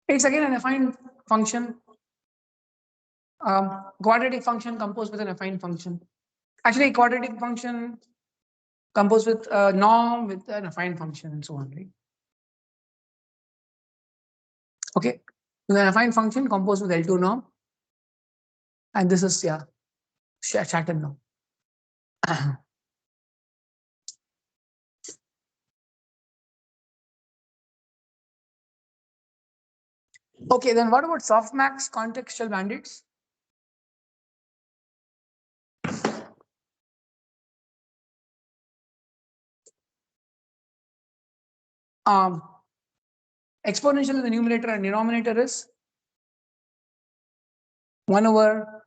It's again an affine function, quadratic function composed with an affine function. Actually, a quadratic function composed with a norm with an affine function and so on, right? Okay, so an affine function composed with L2 norm, and this is Shatton norm. Okay, then what about softmax contextual bandits? Exponential in the numerator and denominator is 1 over,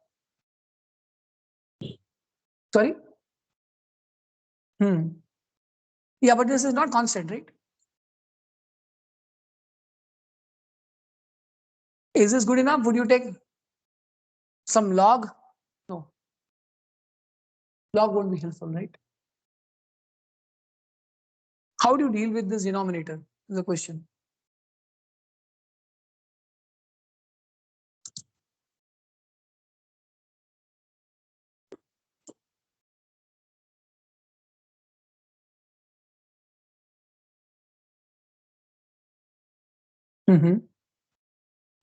sorry? Yeah, but this is not constant, right? Is this good enough? Would you take some log? No. Log won't be helpful, right? How do you deal with this denominator? Is the question.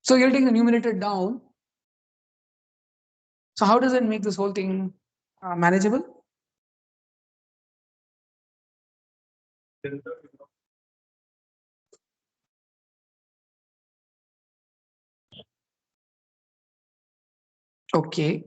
So you'll take the numerator down. So how does it make this whole thing manageable? Okay.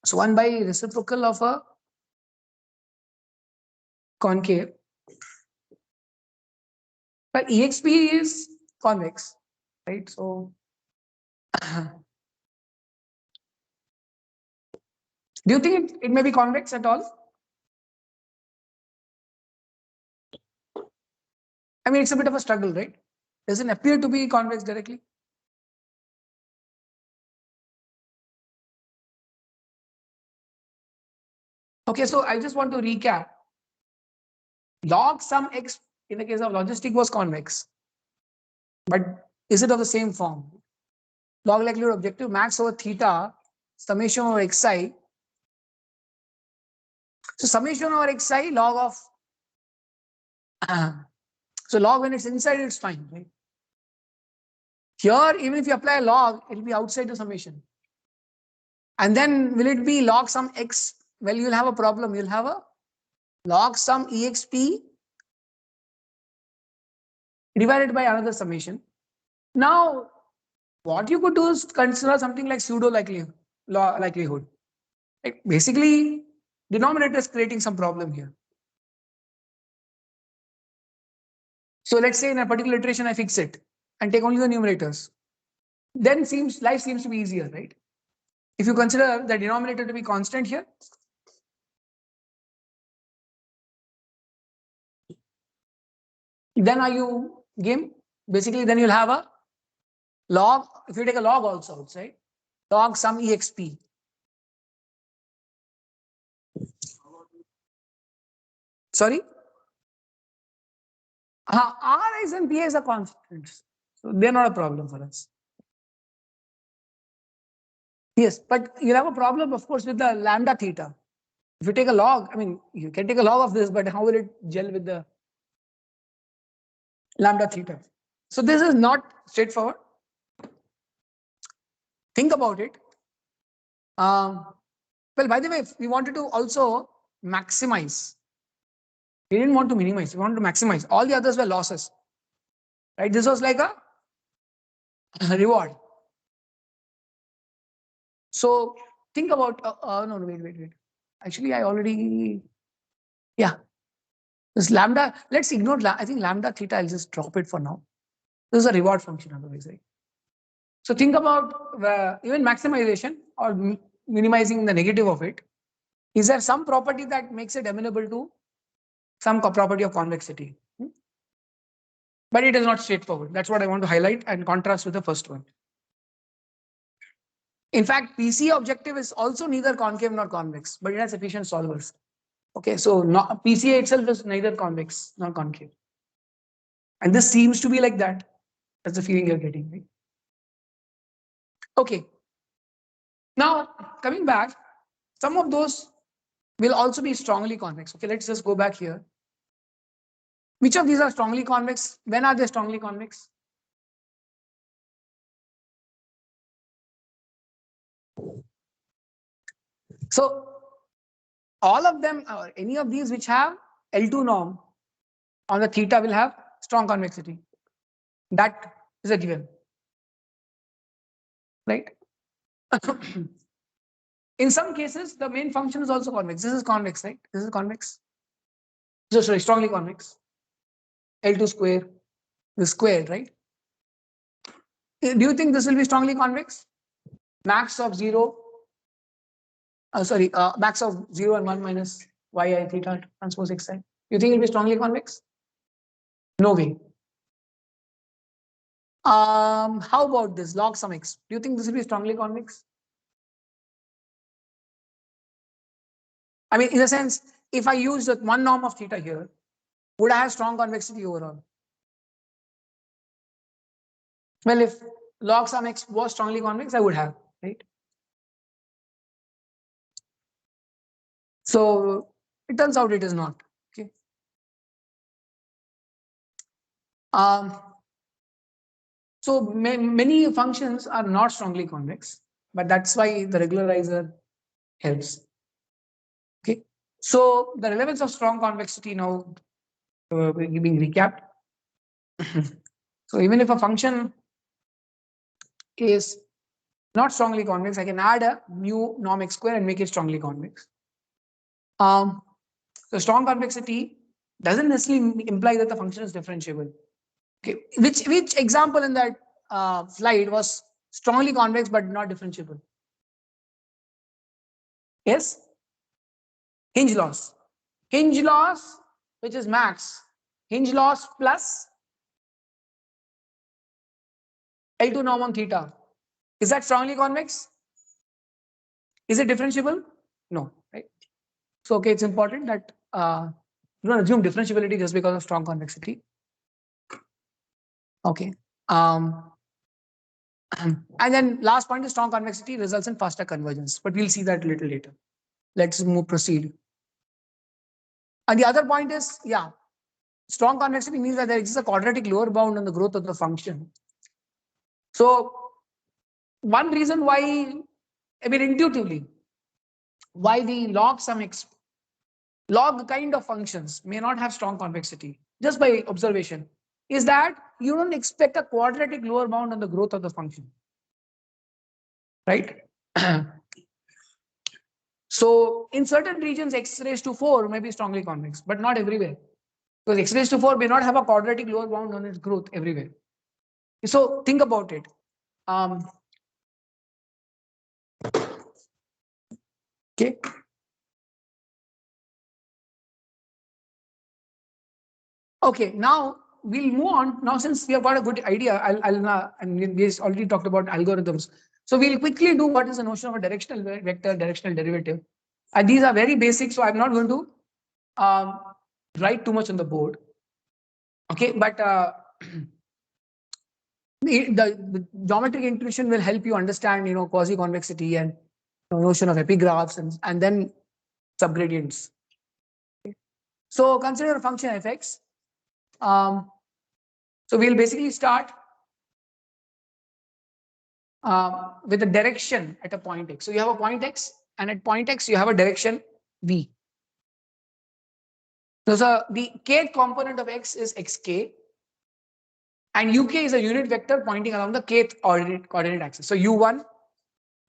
So 1 by reciprocal of a concave. But exp is convex, right? So do you think it may be convex at all? I mean, it's a bit of a struggle, right? Doesn't appear to be convex directly. Okay, so I just want to recap. Log sum x in the case of logistic was convex, but is it of the same form? Log likelihood objective max over theta summation over xi. So summation over xi log of so log when it's inside it's fine, right? Here even if you apply a log, it will be outside the summation. And then will it be log sum x? Well, you'll have a problem. You'll have a log sum exp divided by another summation. Now, what you could do is consider something like pseudo likelihood. Like basically, denominator is creating some problem here. So let's say in a particular iteration, I fix it and take only the numerators. Then life seems to be easier, right? If you consider the denominator to be constant here, then are you game? Basically, then you'll have a log. If you take a log also outside, log sum exp. Sorry? Ris and Ps are constants. So they're not a problem for us. Yes, but you'll have a problem, of course, with the lambda theta. If you take a log, I mean, you can take a log of this, but how will it gel with the lambda theta? So this is not straightforward. Think about it. Well, by the way, we wanted to also maximize. We didn't want to minimize. We wanted to maximize. All the others were losses. Right? This was like a reward. So think about, no, wait. Actually, I already, yeah. This lambda, let's ignore, I think lambda theta, I'll just drop it for now. This is a reward function otherwise, right? So think about even maximization or minimizing the negative of it. Is there some property that makes it amenable to some property of convexity? But it is not straightforward. That's what I want to highlight and contrast with the first one. In fact, PC objective is also neither concave nor convex, but it has efficient solvers. Okay, so PCA itself is neither convex nor concave. And this seems to be like that. That's the feeling you're getting, right? Okay. Now, coming back, some of those will also be strongly convex. Okay, let's just go back here. Which of these are strongly convex? When are they strongly convex? So all of them, or any of these which have L2 norm on the theta will have strong convexity. That is a given, right? In some cases, the main function is also convex. This is convex, right? This is convex. So sorry, strongly convex. L2 square, the square, right? Do you think this will be strongly convex? Max of 0, max of 0 and 1 minus yi theta transpose xi. You think it will be strongly convex? No way. How about this log sum x? Do you think this will be strongly convex? I mean, in a sense, if I use that one norm of theta here, would I have strong convexity overall? Well, if log sum x was strongly convex, I would have, right? So it turns out it is not. Okay. So many functions are not strongly convex, but that's why the regularizer helps. Okay. So the relevance of strong convexity now being recapped. So even if a function is not strongly convex. I can add a new norm x square and make it strongly convex. So strong convexity doesn't necessarily imply that the function is differentiable. Okay, which example in that slide was strongly convex but not differentiable? Yes, hinge loss. Hinge loss, which is max. Hinge loss plus L2 norm on theta. Is that strongly convex? Is it differentiable? No, right? So okay, it's important that you don't assume differentiability just because of strong convexity. Okay. And then last point is strong convexity results in faster convergence, but we'll see that a little later. Let's proceed. And the other point is, yeah, strong convexity means that there exists a quadratic lower bound on the growth of the function. So one reason why, I mean, intuitively, why the log kind of functions may not have strong convexity, just by observation, is that you don't expect a quadratic lower bound on the growth of the function, right? So in certain regions, x raised to 4 may be strongly convex, but not everywhere. Because x raised to 4 may not have a quadratic lower bound on its growth everywhere. So think about it. Okay. Okay, now we'll move on. Now, since we have got a good idea, and we already talked about algorithms. So we'll quickly do what is the notion of a directional vector, directional derivative. And these are very basic, so I'm not going to write too much on the board. Okay, but the geometric intuition will help you understand, quasi convexity and notion of epigraphs and then subgradients. Okay. So consider a function fx. So we'll basically start with a direction at a point x. So you have a point x, and at point x you have a direction v. So the kth component of x is xk, and uk is a unit vector pointing along the kth coordinate axis. So u1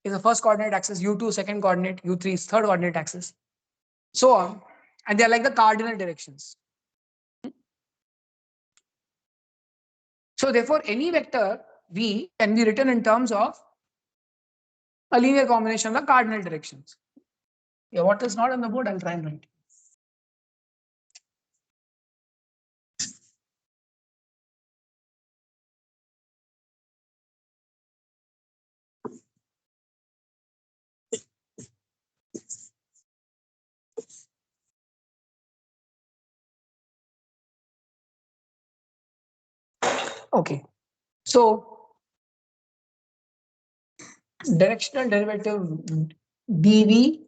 is the first coordinate axis, u2 second coordinate, u3 is third coordinate axis, so on, and they are like the cardinal directions. So therefore, any vector v can be written in terms of a linear combination of the cardinal directions. Yeah, what is not on the board, I'll try and write. Okay, so directional derivative dv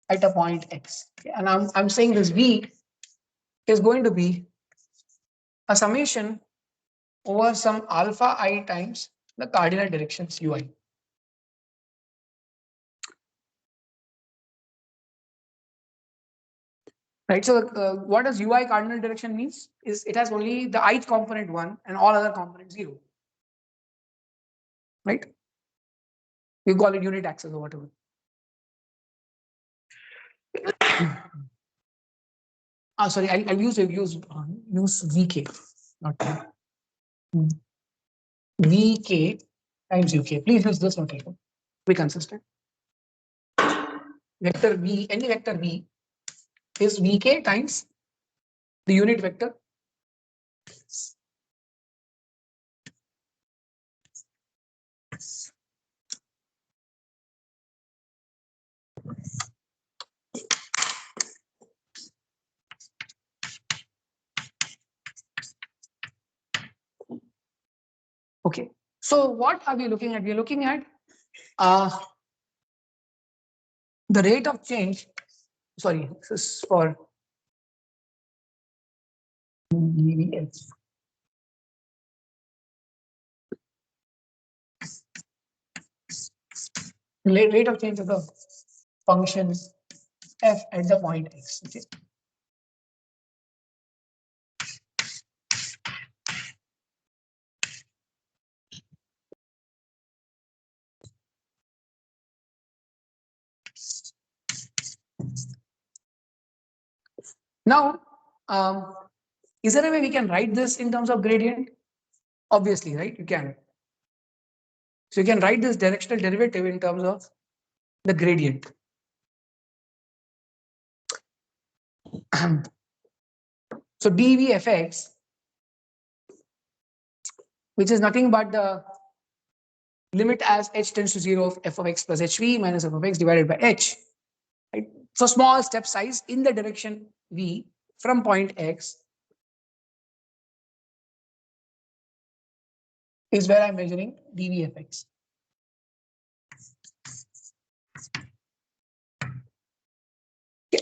at a point x. Okay, and I'm saying this v is going to be a summation over some alpha I times the cardinal directions ui. Right. So what does ui cardinal direction means? Is it has only the ith component 1 and all other components 0. Right. You call it unit axis or whatever. Sorry, I'll use vk, not vk times uk. Please use this notation. Be consistent. Vector v, any vector v is vk times the unit vector okay. So what are we looking at? We're looking at the rate of change. Sorry, this is for dvx. Rate of change of the function f at the point x. Okay. Now, is there a way we can write this in terms of gradient? Obviously, right? You can. So you can write this directional derivative in terms of the gradient. So dvfx, which is nothing but the limit as h tends to 0 of f of x plus hv minus f of x divided by h. Right? So small step size in the direction v from point x is where I'm measuring dvfx.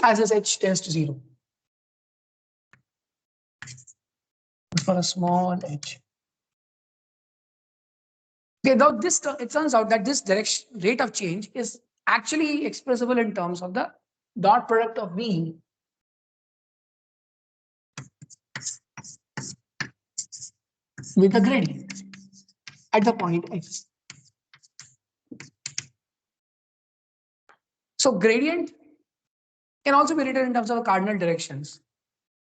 As this h tends to 0 for a small h. Okay, now it turns out that this direction rate of change is actually expressible in terms of the dot product of v with the gradient at the point x. So gradient can also be written in terms of cardinal directions,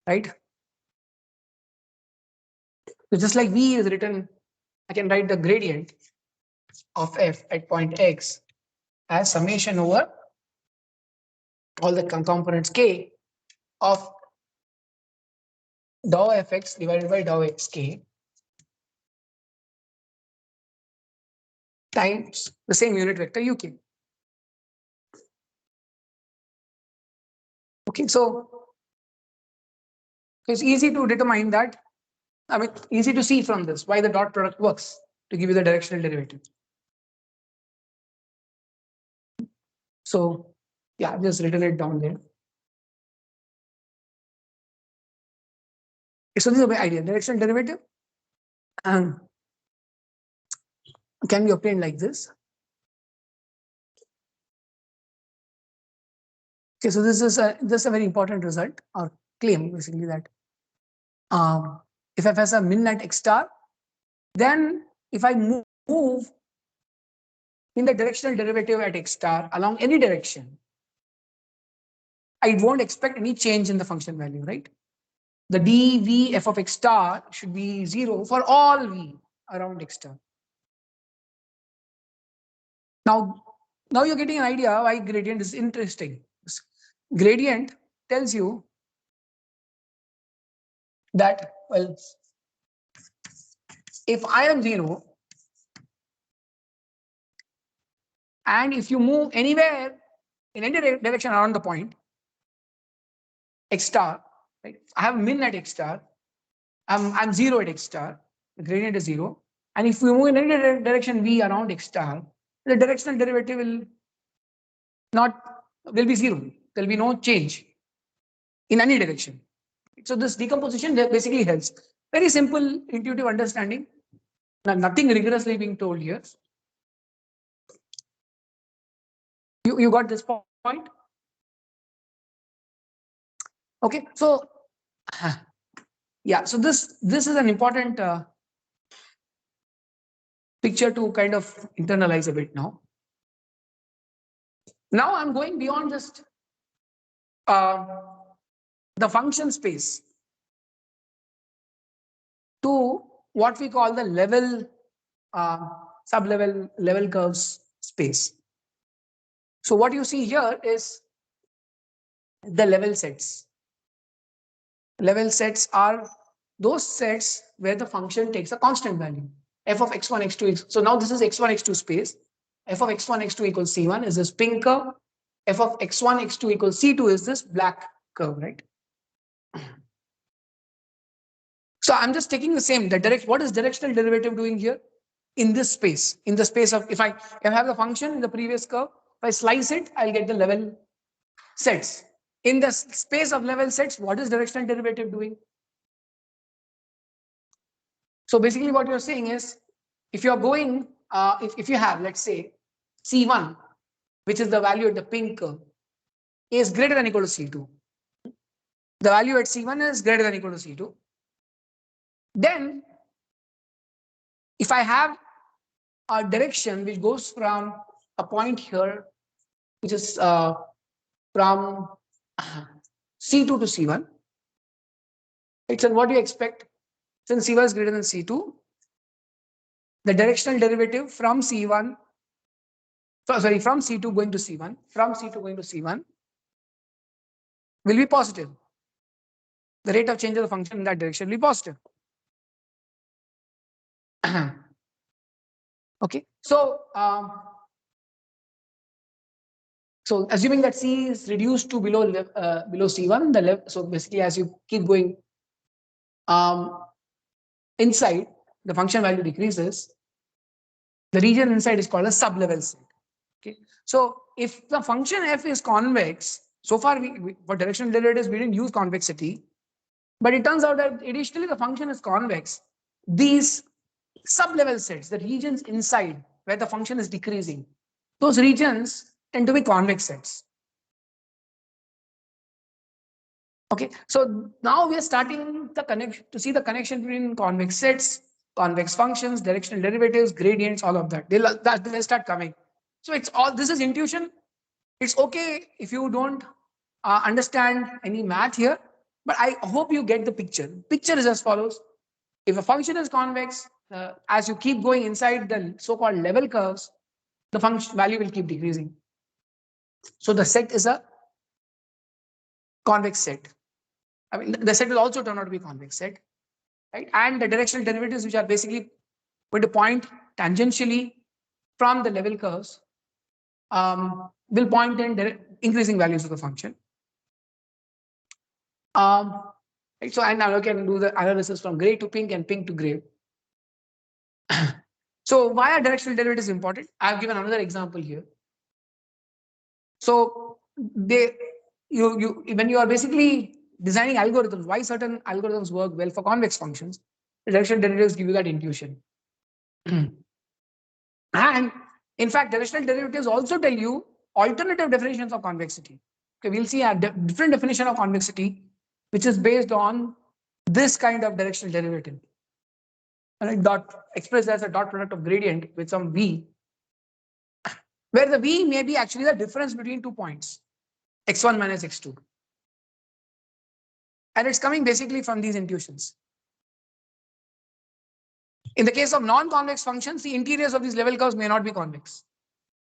right? So just like v is written, I can write the gradient of f at point x as summation over all the components k of dou fx divided by dou xk times the same unit vector uk. Okay, so it's easy to determine that. I mean, easy to see from this why the dot product works to give you the directional derivative. So yeah, I've just written it down there. So this is the idea. Directional derivative can be obtained like this. Okay, so this is a very important result or claim basically that if f has a min at x star, then if I move in the directional derivative at x star along any direction, I won't expect any change in the function value, right? The dv f of x star should be 0 for all v around x star. Now you're getting an idea why gradient is interesting. Gradient tells you that, well, if I am 0 and if you move anywhere in any direction around the point x star, right? I have min at x star. I'm 0 at x star. The gradient is 0. And if we move in any direction v around x star, the directional derivative will be 0. There'll be no change in any direction. So this decomposition basically helps. Very simple, intuitive understanding. Nothing rigorously being told here. You got this point? Okay, so yeah, so this is an important picture to kind of internalize a bit now. Now I'm going beyond just the function space to what we call the level, sub-level, level curves space. So what you see here is the level sets. Level sets are those sets where the function takes a constant value. F of x1, x2. So now this is x1, x2 space. F of x1, x2 equals c1 is this pink curve. F of x1, x2 equals c2 is this black curve, right? So I'm just taking the same, what is directional derivative doing here? In this space, in the space of, if I have the function in the previous curve, if I slice it, I'll get the level sets. In the space of level sets, what is directional derivative doing? So basically what you're saying is, if you're going, if you have, let's say, C1, which is the value at the pink curve, is greater than equal to C2. The value at C1 is greater than equal to C2. Then, if I have a direction which goes from a point here, which is from C2 to C1. Right? So what do you expect? Since C1 is greater than C2, the directional derivative from C1, sorry, from C2 going to C1, from C2 going to C1 will be positive. The rate of change of the function in that direction will be positive. Okay, so assuming that C is reduced to below C1, so basically as you keep going inside, the function value decreases. The region inside is called a sublevel set. Okay, so if the function f is convex, so far for directional derivatives we didn't use convexity, but it turns out that additionally the function is convex. These sublevel sets, the regions inside where the function is decreasing, those regions tend to be convex sets. Okay, so now we are starting the connection to see the connection between convex sets, convex functions, directional derivatives, gradients, all of that. They'll start coming. So it's all, this is intuition. It's okay if you don't understand any math here, but I hope you get the picture. Picture is as follows. If a function is convex, as you keep going inside the so-called level curves, the function value will keep decreasing. So the set is a convex set. I mean, the set will also turn out to be convex set, right? And the directional derivatives, which are basically going to point tangentially from the level curves, will point in increasing values of the function. Right, so and now you can do the analysis from gray to pink and pink to gray. So why are directional derivatives important? I've given another example here. So when you are basically designing algorithms, why certain algorithms work well for convex functions, the directional derivatives give you that intuition. And in fact, directional derivatives also tell you alternative definitions of convexity. Okay, we'll see a different definition of convexity, which is based on this kind of directional derivative. Right, expressed as a dot product of gradient with some v, where the v may be actually the difference between 2 points, x1 minus x2. And it's coming basically from these intuitions. In the case of non-convex functions, the interiors of these level curves may not be convex,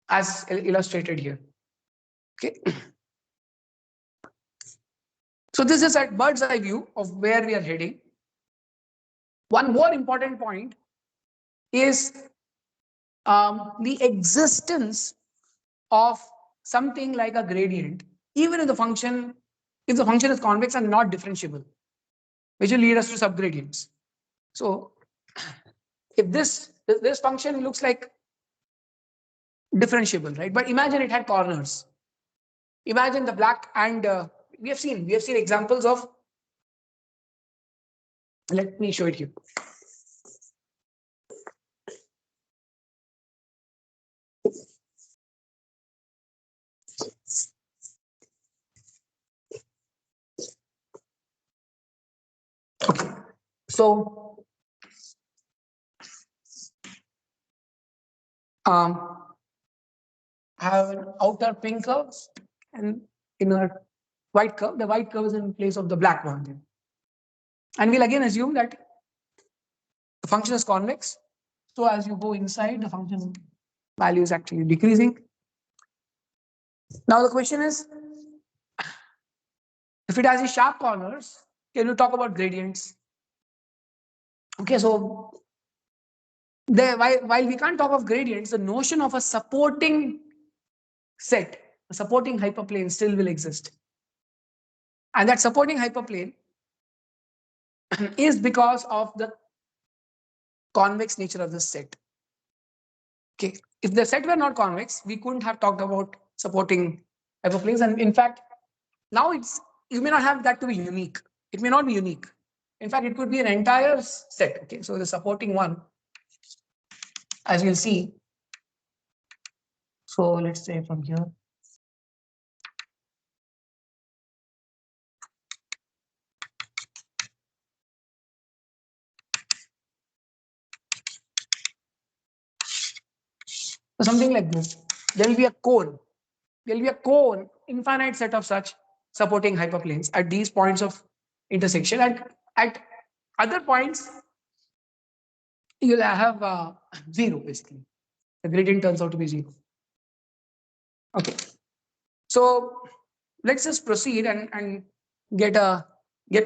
as illustrated here. Okay. So this is a bird's eye view of where we are heading. One more important point is the existence of something like a gradient, even if the function is convex and not differentiable, which will lead us to subgradients. So if this function looks like differentiable, right? But imagine it had corners. Imagine the black and we have seen examples of. Let me show it here. Okay. So I have an outer pink curve and inner white curve. The white curve is in place of the black one then. And we'll again assume that the function is convex. So as you go inside, the function value is actually decreasing. Now the question is, if it has these sharp corners, can you talk about gradients? Okay, so while we can't talk of gradients, the notion of a supporting set, a supporting hyperplane still will exist. And that supporting hyperplane is because of the convex nature of the set. Okay, if the set were not convex, we couldn't have talked about supporting hyperplanes. And in fact, now you may not have that to be unique. It may not be unique. In fact, it could be an entire set. Okay, so the supporting one, as we'll see. So let's say from here. So something like this. There will be a cone. there will be a cone, infinite set of such supporting hyperplanes at these points of intersection. And at other points, you'll have zero basically. The gradient turns out to be zero. Okay. So let's just proceed and get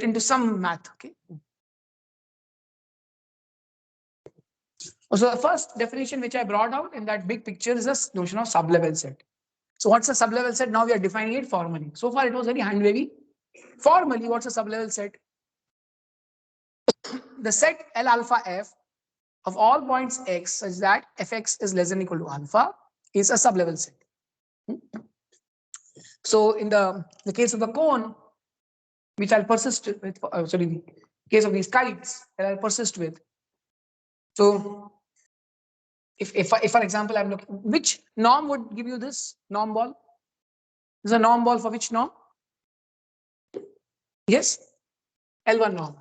into some math. Okay. So the first definition which I brought out in that big picture is this notion of sublevel set. So what's a sublevel set? Now we are defining it formally. So far it was very hand wavy. Formally, what's a sublevel set? The set L alpha f of all points x such that fx is less than or equal to alpha is a sublevel set. So in the case of the cone, which I'll persist with, sorry, case of these kites that I'll persist with. So if for example, I'm looking, which norm would give you this norm ball? This is a norm ball for which norm? Yes, L1 norm.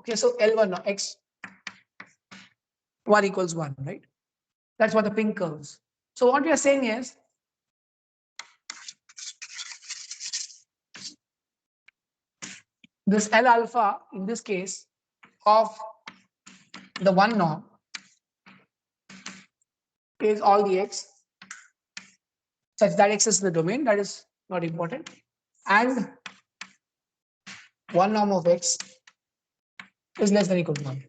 Okay, so L1 norm, x 1 equals 1, right? That's what the pink curves. So what we are saying is, this L alpha in this case of the 1 norm is all the x such that x is the domain, that is not important, and 1 norm of x is less than or equal to 1.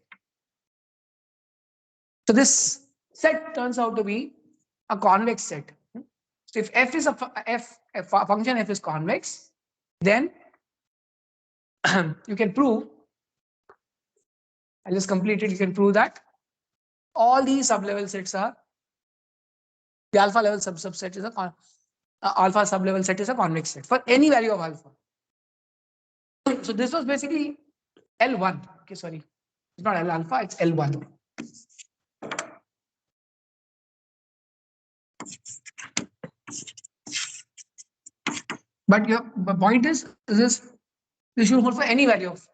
So this set turns out to be a convex set. So if f is a function f is convex, then you can prove, I'll just complete it, you can prove that all these sublevel sets are, the alpha level subset is a alpha sublevel set is a convex set for any value of alpha. So this was basically L1. Okay, sorry, it's not L alpha, it's L1. But your point is, this should hold for any value of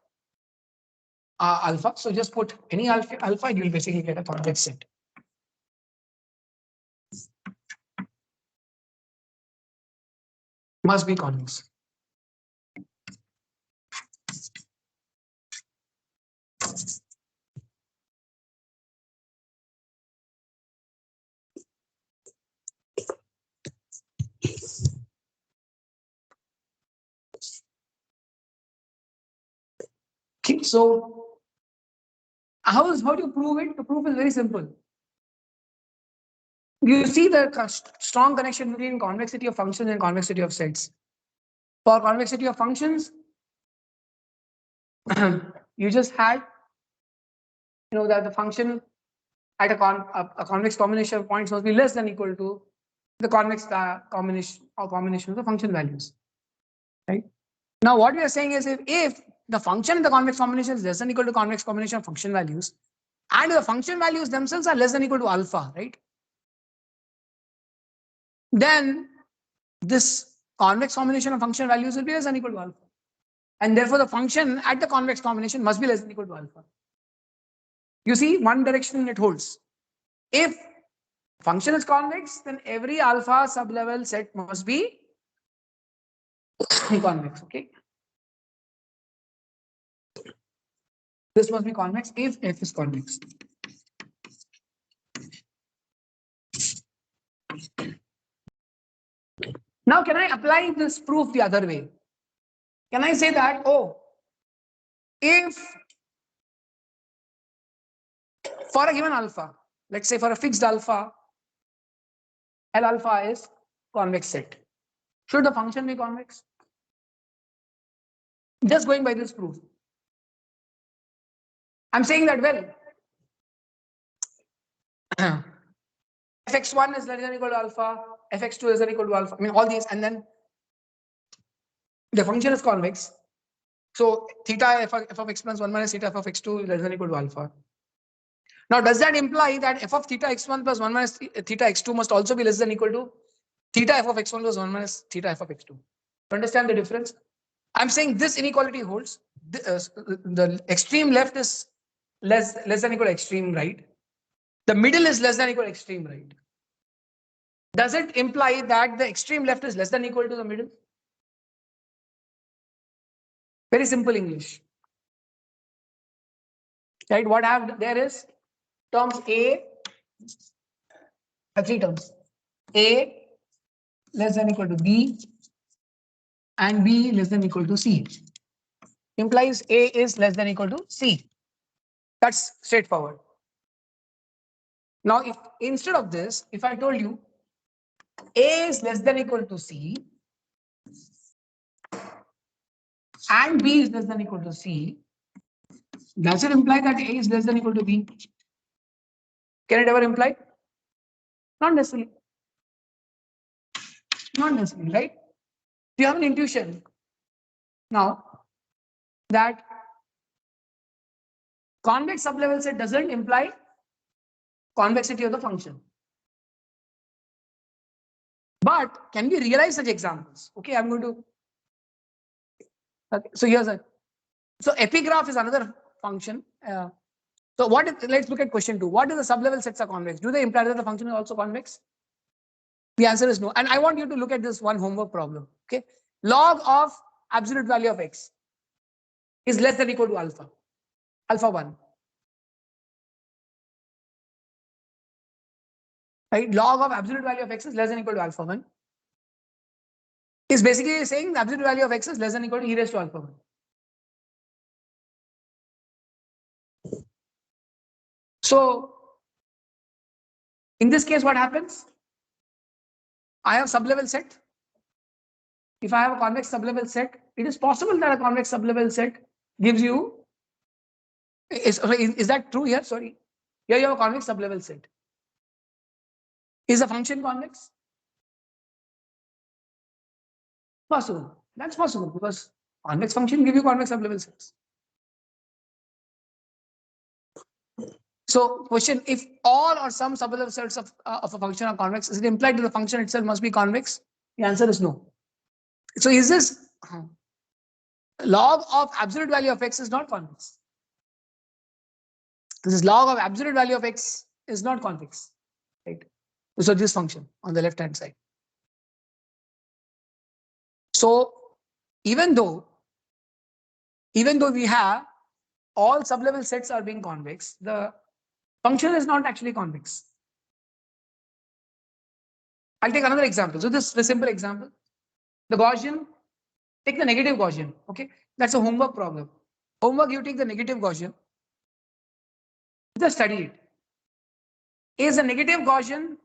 alpha. So just put any alpha, and you'll basically get a convex set. Must be convex. Okay, so how do you prove it? The proof is very simple. You see the strong connection between convexity of functions and convexity of sets. For convexity of functions, you just had, that the function at a convex combination of points must be less than or equal to the convex combination of the function values. Right? Now, what we are saying is, if the function in the convex combination is less than or equal to convex combination of function values, and the function values themselves are less than or equal to alpha, right? Then this convex combination of function values will be less than or equal to alpha. And therefore, the function at the convex combination must be less than or equal to alpha. You see, one direction it holds. If function is convex, then every alpha sublevel set must be convex. Okay. This must be convex if f is convex. Now, can I apply this proof the other way? Can I say that, if for a given alpha, let's say for a fixed alpha, L alpha is convex set, should the function be convex? Just going by this proof. I'm saying that, well, fx1 is less than or equal to alpha, fx2 is less than or equal to alpha. I mean, all these, and then the function is convex. So theta f of x plus 1 minus theta f of x2 is less than or equal to alpha. Now, does that imply that f of theta x1 plus 1 minus theta x2 must also be less than or equal to theta f of x1 plus 1 minus theta f of x2? To understand the difference, I'm saying this inequality holds. The extreme left is less than or equal to extreme right. The middle is less than or equal to extreme right. Does it imply that the extreme left is less than or equal to the middle? Very simple English. Right? What I have there is terms A, three terms. A less than or equal to B and B less than or equal to C. Implies A is less than or equal to C. That's straightforward. Now, if instead of this, if I told you A is less than or equal to C and B is less than or equal to C, does it imply that A is less than or equal to B? Can it ever imply? Not necessarily. Not necessarily, right? You have an intuition now that convex sublevel set doesn't imply convexity of the function. But can we realize such examples? Okay, I'm going to. Okay, so here's a. So epigraph is another function. So what? Let's look at question 2. What is the sublevel sets are convex? Do they imply that the function is also convex? The answer is no. And I want you to look at this one homework problem. Okay, log of absolute value of x is less than or equal to alpha, alpha 1. Right? Log of absolute value of x is less than or equal to alpha 1. Is basically saying the absolute value of x is less than or equal to e raised to alpha 1. So in this case, what happens? I have sublevel set. If I have a convex sublevel set, it is possible that a convex sublevel set gives you. Is that true here? Sorry. Here you have a convex sublevel set. Is the function convex? Possible. That's possible because convex function give you convex sublevel sets. So question, if all or some sublevel sets of a function are convex, is it implied that the function itself must be convex? The answer is no. So is this log of absolute value of x is not convex? This log of absolute value of x is not convex, right? So this function on the left hand side. So even though we have all sublevel sets are being convex, the function is not actually convex. I'll take another example. So this is a simple example. The Gaussian, take the negative Gaussian. Okay, that's a homework problem. Homework, you take the negative Gaussian. Just study it. Is a negative Gaussian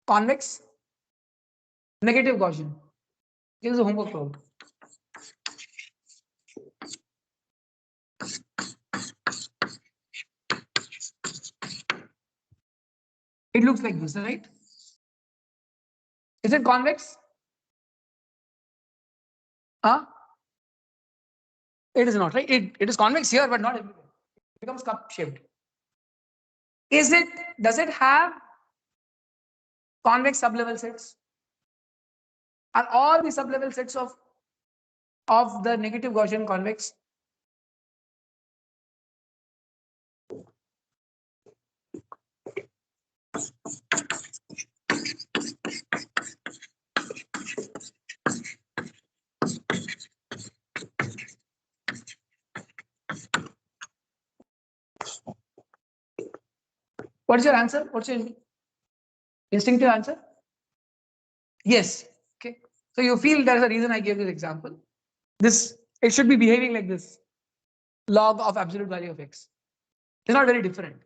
convex? Negative Gaussian. This is a homework problem. It looks like this, right? Is it convex? Huh? It is not, right? It is convex here, but not everywhere. It becomes cup shaped. Is it? Does it have convex sublevel sets? Are all the sublevel sets of the negative Gaussian convex? What's your answer? What's your instinctive answer? Yes. Okay. So you feel there's a reason I gave this example. This, it should be behaving like this. Log of absolute value of x. It's not very different.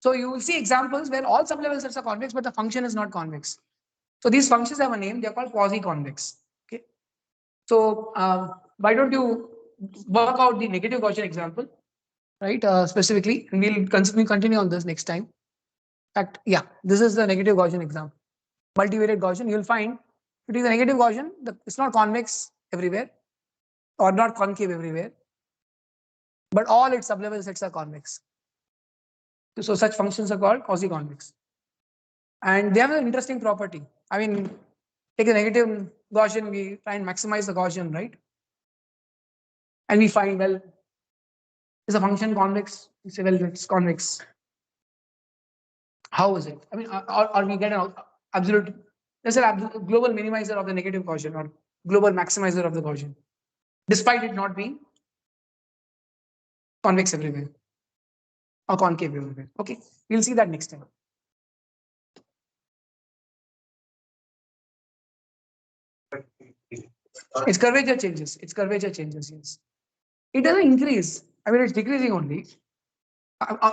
So you will see examples where all sublevel sets are convex, but the function is not convex. So these functions have a name. They're called quasi-convex. Okay. So why don't you work out the negative Gaussian example, right? Specifically, and we'll continue on this next time. In fact, yeah, this is the negative Gaussian example. Multivariate Gaussian, you'll find it is a negative Gaussian. It's not convex everywhere or not concave everywhere, but all its sublevel sets are convex. So such functions are called quasi-convex. And they have an interesting property. I mean, take a negative Gaussian, we try and maximize the Gaussian, right? And we find, well, is a function convex? We say, well, it's convex. How is it? I mean, or we get an absolute, let's say, global minimizer of the negative Gaussian or global maximizer of the Gaussian, despite it not being convex everywhere or concave everywhere. Okay, we'll see that next time. Its curvature changes. Its curvature changes. Yes, it doesn't increase. I mean, it's decreasing only.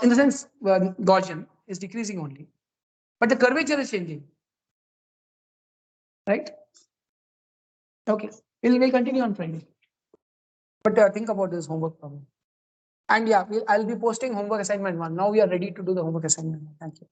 In the sense, Gaussian is decreasing only, but the curvature is changing. Right? Okay. We'll continue on Friday. But think about this homework problem. And yeah, I'll be posting homework assignment one. Now we are ready to do the homework assignment. Thank you.